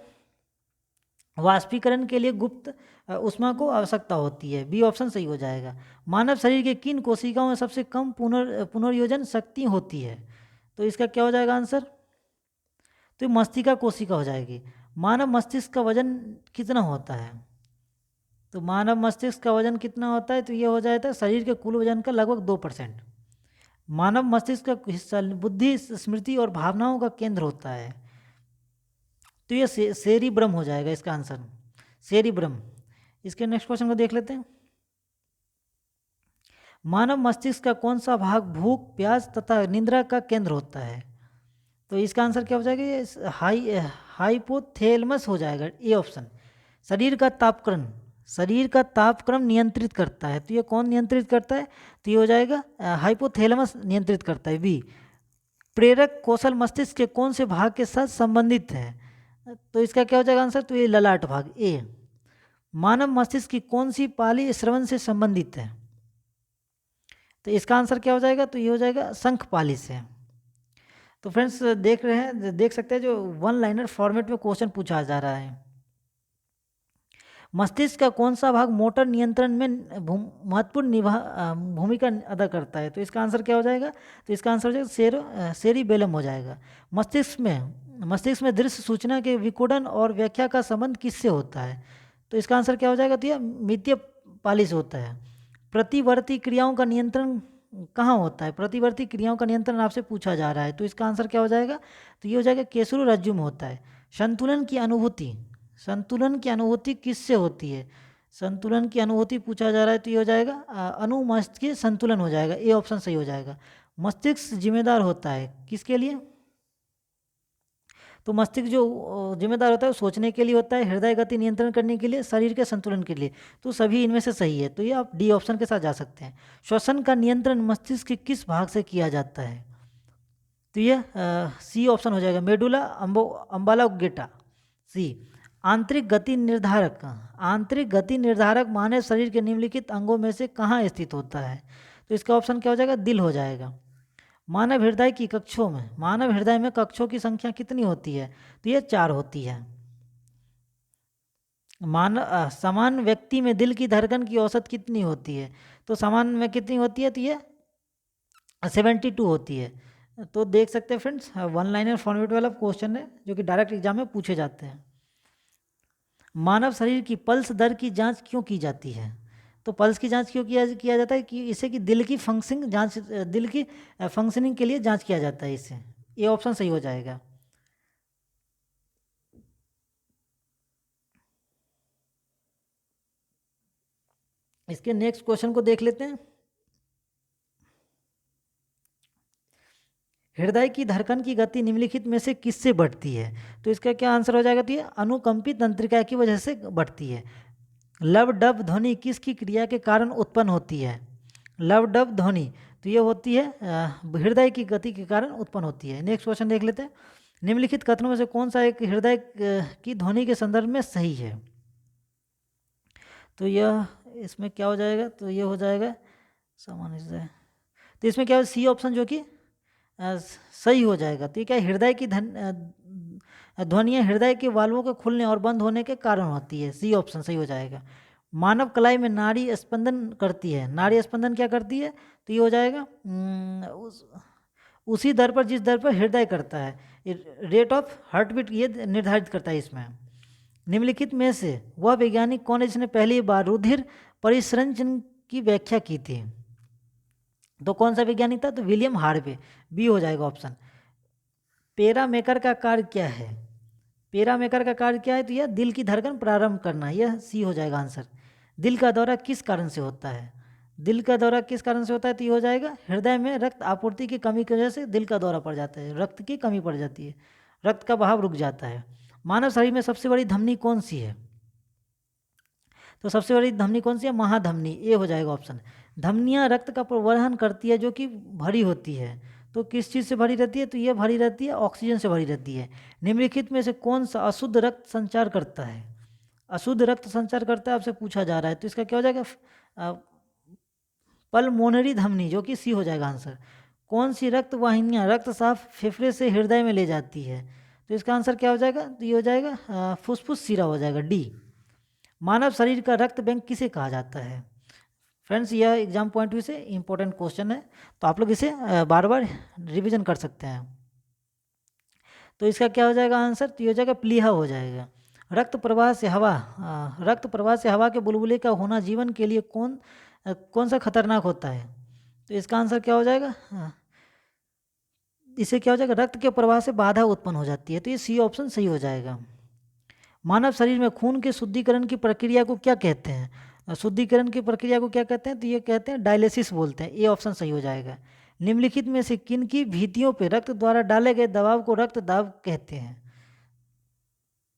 वाष्पीकरण के लिए गुप्त ऊष्मा को आवश्यकता होती है, बी ऑप्शन सही हो जाएगा। मानव शरीर के किन कोशिकाओं में सबसे कम पुनर्योजन शक्ति होती है? तो इसका क्या हो जाएगा आंसर? तो मस्तिष्का कोशिका हो जाएगी। मानव मस्तिष्क का वजन कितना होता है? तो मानव मस्तिष्क का वजन कितना होता है? तो ये हो जाता है शरीर के कुल वजन का लगभग 2%। मानव मस्तिष्क का हिस्सा बुद्धि, स्मृति और भावनाओं का केंद्र होता है, तो ये सेरिब्रम हो जाएगा इसका आंसर, सेरिब्रम। इसके नेक्स्ट क्वेश्चन को देख लेते हैं। मानव मस्तिष्क का कौन सा भाग भूख, प्यास तथा निद्रा का केंद्र होता है? तो इसका आंसर क्या हो जाएगा? ये हाइपोथैलेमस हो जाएगा, ए ऑप्शन। शरीर का तापक्रम नियंत्रित करता है, तो ये कौन नियंत्रित करता है? तो ये हो जाएगा हाइपोथैलेमस नियंत्रित करता है, बी। प्रेरक कौशल मस्तिष्क के कौन से भाग के साथ संबंधित है? तो इसका क्या हो जाएगा आंसर? तो ये ललाट भाग, ए। मानव मस्तिष्क की कौन सी पाली श्रवण से संबंधित है? तो इसका आंसर क्या हो जाएगा? तो ये हो जाएगा शंख पाली से। तो फ्रेंड्स देख सकते हैं जो वन लाइनर फॉर्मेट में क्वेश्चन पूछा जा रहा है। मस्तिष्क का कौन सा भाग मोटर नियंत्रण में महत्वपूर्ण भूमिका अदा करता है? तो इसका आंसर क्या हो जाएगा? तो इसका आंसर हो जाएगा सेरिबेलम हो जाएगा। मस्तिष्क में दृश्य सूचना के विकोडन और व्याख्या का संबंध किससे होता है? तो इसका आंसर क्या हो जाएगा? तो यह मितीय पाली से होता है। प्रतिवर्ती क्रियाओं का नियंत्रण कहाँ होता है? प्रतिवर्ती क्रियाओं का नियंत्रण आपसे पूछा जा रहा है, तो इसका आंसर क्या हो जाएगा? तो ये हो जाएगा केसुरु रज्जु में होता है। संतुलन की अनुभूति किससे होती है? संतुलन की अनुभूति पूछा जा रहा है, तो ये हो जाएगा अनुमस्तिष्क संतुलन हो जाएगा, ए ऑप्शन सही हो जाएगा। मस्तिष्क जिम्मेदार होता है किसके लिए? तो मस्तिष्क जो जिम्मेदार होता है वो सोचने के लिए होता है, हृदय गति नियंत्रण करने के लिए, शरीर के संतुलन के लिए। तो सभी इनमें से सही है, तो ये आप डी ऑप्शन के साथ जा सकते हैं। श्वसन का नियंत्रण मस्तिष्क के किस भाग से किया जाता है? तो ये सी ऑप्शन हो जाएगा, मेडुला अम्बालागेटा, सी। आंतरिक गति निर्धारक मानव शरीर के निम्नलिखित अंगों में से कहाँ स्थित होता है? तो इसका ऑप्शन क्या हो जाएगा, दिल हो जाएगा। मानव हृदय में कक्षों की संख्या कितनी होती है? तो ये 4 होती है। समान व्यक्ति में दिल की धड़कन की औसत कितनी होती है? तो समान में कितनी होती है? तो ये 72 होती है। तो देख सकते हैं फ्रेंड्स, 1 लाइनर फॉर्मेट वाला क्वेश्चन है जो कि डायरेक्ट एग्जाम में पूछे जाते हैं। मानव शरीर की पल्स दर की जांच क्यों की जाती है? तो पल्स की जांच क्यों किया जाता है? कि इसे कि दिल की फंक्शनिंग के लिए जांच किया जाता है इससे। ये ऑप्शन सही हो जाएगा। इसके नेक्स्ट क्वेश्चन को देख लेते हैं। हृदय की धड़कन की गति निम्नलिखित में से किससे बढ़ती है? तो इसका क्या आंसर हो जाएगा? तो ये अनुकंपित तंत्रिका की वजह से बढ़ती है। लब डब ध्वनि किसकी क्रिया के कारण उत्पन्न होती है? लब डब ध्वनि तो ये होती है हृदय की गति के कारण उत्पन्न होती है। नेक्स्ट क्वेश्चन देख लेते हैं। निम्नलिखित कथनों में से कौन सा एक हृदय की ध्वनि के संदर्भ में सही है? तो यह इसमें क्या हो जाएगा? तो ये हो जाएगा सामान्य हृदय। तो इसमें क्या है? सी ऑप्शन जो कि सही हो जाएगा। तो ये क्या, हृदय की ध्वनियाँ हृदय के वाल्वों के खुलने और बंद होने के कारण होती है। सी ऑप्शन सही हो जाएगा। मानव कलाई में नाड़ी स्पंदन करती है। नाड़ी स्पंदन क्या करती है? तो ये हो जाएगा उसी दर पर जिस दर पर हृदय करता है, रेट ऑफ हार्ट बीट ये निर्धारित करता है इसमें। निम्नलिखित में से वह वैज्ञानिक कौन है जिसने पहली बार रुधिर परिसंचरण की व्याख्या की थी? तो कौन सा वैज्ञानिक था? तो विलियम हार्वे, बी हो जाएगा ऑप्शन। पैरामेकर का कार्य क्या है? पैरामेकर का कार्य क्या है? तो यह दिल की धड़कन प्रारंभ करना, यह सी हो जाएगा आंसर। दिल का दौरा किस कारण से होता है? दिल का दौरा किस कारण से होता है? तो ये हो जाएगा हृदय में रक्त आपूर्ति की कमी की वजह से दिल का दौरा पड़ जाता है, रक्त की कमी पड़ जाती है, रक्त का बहाव रुक जाता है। मानव शरीर में सबसे बड़ी धमनी कौन सी है? तो सबसे बड़ी धमनी कौन सी है? महाधमनी, ए हो जाएगा ऑप्शन। धमनियाँ रक्त का प्रवहन करती है जो कि भरी होती है। तो किस चीज़ से भरी रहती है? तो ये भरी रहती है ऑक्सीजन से भरी रहती है। निम्नलिखित में से कौन सा अशुद्ध रक्त संचार करता है? अशुद्ध रक्त संचार करता है आपसे पूछा जा रहा है। तो इसका क्या हो जाएगा? पल्मोनरी धमनी, जो कि सी हो जाएगा आंसर। कौन सी रक्त वाहिनियाँ रक्त साफ फेफड़े से हृदय में ले जाती है? तो इसका आंसर क्या हो जाएगा? तो ये हो जाएगा फुफ्फुस शिरा हो जाएगा, डी। मानव शरीर का रक्त बैंक किसे कहा जाता है? फ्रेंड्स, यह एग्जाम पॉइंट व्यू से इंपॉर्टेंट क्वेश्चन है, तो आप लोग इसे बार बार रिवीजन कर सकते हैं। तो इसका क्या हो जाएगा आंसर? तो ये हो जाएगा प्लीहा हो जाएगा। रक्त प्रवाह से हवा के बुलबुले का होना जीवन के लिए कौन सा खतरनाक होता है? तो इसका आंसर क्या हो जाएगा? इससे क्या हो जाएगा? रक्त के प्रवाह से बाधा उत्पन्न हो जाती है। तो ये सी ऑप्शन सही हो जाएगा। मानव शरीर में खून के शुद्धिकरण की प्रक्रिया को क्या कहते हैं? शुद्धिकरण की प्रक्रिया को क्या कहते हैं? तो ये कहते हैं डायलिसिस बोलते हैं। ये ऑप्शन सही हो जाएगा। निम्नलिखित में से किन की भित्तियों पर रक्त द्वारा डाले गए दबाव को रक्त दाब कहते हैं?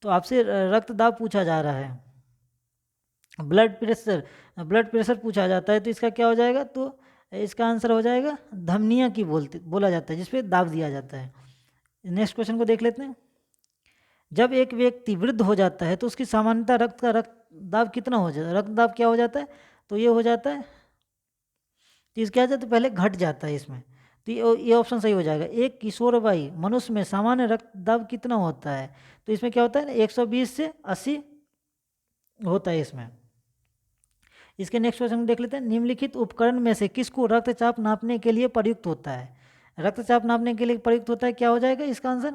तो आपसे रक्त दाब पूछा जा रहा है, ब्लड प्रेशर पूछा जाता है। तो इसका क्या हो जाएगा? तो इसका आंसर हो जाएगा धमनियाँ की बोला जाता है, जिसपे दाब दिया जाता है। नेक्स्ट क्वेश्चन को देख लेते हैं। जब एक व्यक्ति वृद्ध हो जाता है तो उसकी सामान्यतः रक्त दाब कितना हो जाता है? रक्त दाब क्या हो जाता है? तो ये हो जाता है, तो इसके क्या जाता है? पहले घट जाता है इसमें। तो ये ऑप्शन सही हो जाएगा। एक किशोर वयी मनुष्य में सामान्य रक्त दाब कितना होता है? तो इसमें क्या होता है ना, 120 से 80 होता है इसमें। इसके नेक्स्ट क्वेश्चन देख लेते हैं। निम्नलिखित उपकरण में से किसको रक्तचाप नापने के लिए प्रयुक्त होता है? रक्तचाप नापने के लिए प्रयुक्त होता है, क्या हो जाएगा इसका आंसर?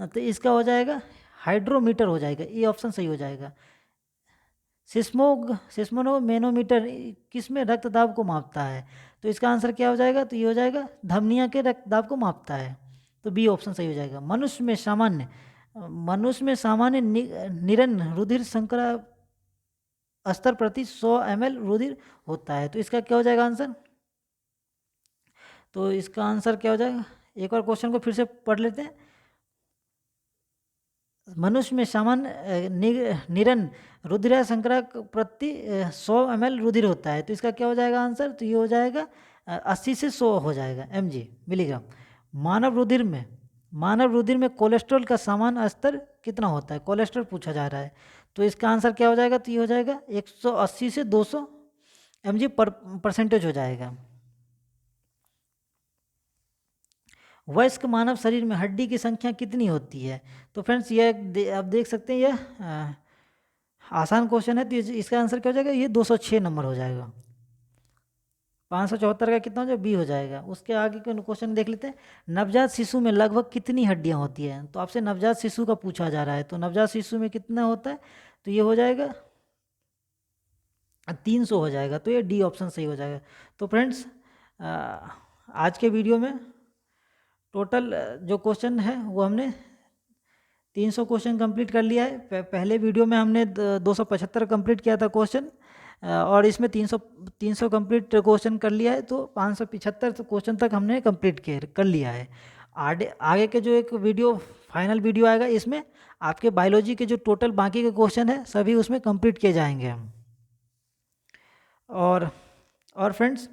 तो इसका हो जाएगा हाइड्रोमीटर हो जाएगा। ये ऑप्शन सही हो जाएगा। सिस्मोनोमेनोमीटर किस में रक्त दाब को मापता है? तो इसका आंसर क्या हो जाएगा? तो ये हो जाएगा धमनिया के रक्त दाब को मापता है। तो बी ऑप्शन सही हो जाएगा। मनुष्य में सामान्य निरन रुधिर शर्करा स्तर प्रति 100 ml रुधिर होता है। तो इसका क्या हो जाएगा आंसर? तो इसका आंसर क्या हो जाएगा? एक और क्वेश्चन को फिर से पढ़ लेते हैं। मनुष्य में सामान्य निरन रुधिर शर्करा प्रति 100 ml रुधिर होता है। तो इसका क्या हो जाएगा आंसर? तो ये हो जाएगा 80 से 100 हो जाएगा mg मिलीग्राम। मानव रुधिर में कोलेस्ट्रॉल का सामान्य स्तर कितना होता है, कोलेस्ट्रॉल पूछा जा रहा है। तो इसका आंसर क्या हो जाएगा, तो ये हो जाएगा 180 से 200 mg पर परसेंटेज हो जाएगा। वयस्क मानव शरीर में हड्डी की संख्या कितनी होती है, तो फ्रेंड्स ये आप देख सकते हैं, ये आसान क्वेश्चन है, तो इसका आंसर क्या हो जाएगा, ये 206 नंबर हो जाएगा। 574 का कितना हो जाएगा, बी हो जाएगा। उसके आगे के क्वेश्चन देख लेते हैं। नवजात शिशु में लगभग कितनी हड्डियां होती हैं, तो आपसे नवजात शिशु का पूछा जा रहा है, तो नवजात शिशु में कितना होता है, तो ये हो जाएगा 300 हो जाएगा। तो ये डी ऑप्शन सही हो जाएगा। तो फ्रेंड्स आज के वीडियो में टोटल जो क्वेश्चन है वो हमने 300 क्वेश्चन कंप्लीट कर लिया है। पहले वीडियो में हमने 275 कंप्लीट किया था क्वेश्चन, और इसमें 300 कंप्लीट क्वेश्चन कर लिया है, तो 575 क्वेश्चन तक हमने कंप्लीट कर लिया है। आगे के जो एक वीडियो फाइनल वीडियो आएगा, इसमें आपके बायोलॉजी के जो टोटल बाकी के क्वेश्चन है सभी उसमें कंप्लीट किए जाएंगे हम। और फ्रेंड्स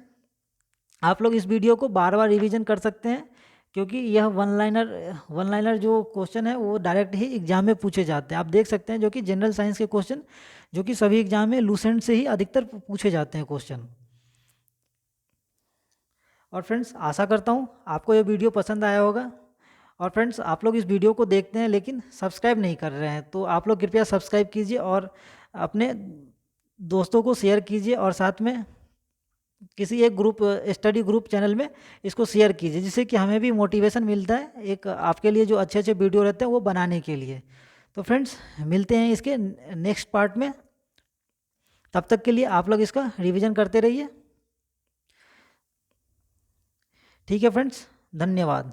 आप लोग इस वीडियो को बार बार रिवीजन कर सकते हैं, क्योंकि यह वन लाइनर जो क्वेश्चन है वो डायरेक्ट ही एग्जाम में पूछे जाते हैं। आप देख सकते हैं जो कि जनरल साइंस के क्वेश्चन जो कि सभी एग्जाम में लूसेंट से ही अधिकतर पूछे जाते हैं क्वेश्चन। और फ्रेंड्स आशा करता हूँ आपको ये वीडियो पसंद आया होगा। और फ्रेंड्स आप लोग इस वीडियो को देखते हैं लेकिन सब्सक्राइब नहीं कर रहे हैं, तो आप लोग कृपया सब्सक्राइब कीजिए और अपने दोस्तों को शेयर कीजिए, और साथ में किसी एक ग्रुप स्टडी ग्रुप चैनल में इसको शेयर कीजिए, जिससे कि हमें भी मोटिवेशन मिलता है एक आपके लिए जो अच्छे अच्छे वीडियो रहते हैं वो बनाने के लिए। तो फ्रेंड्स मिलते हैं इसके नेक्स्ट पार्ट में, तब तक के लिए आप लोग इसका रिवीजन करते रहिए। ठीक है फ्रेंड्स, धन्यवाद।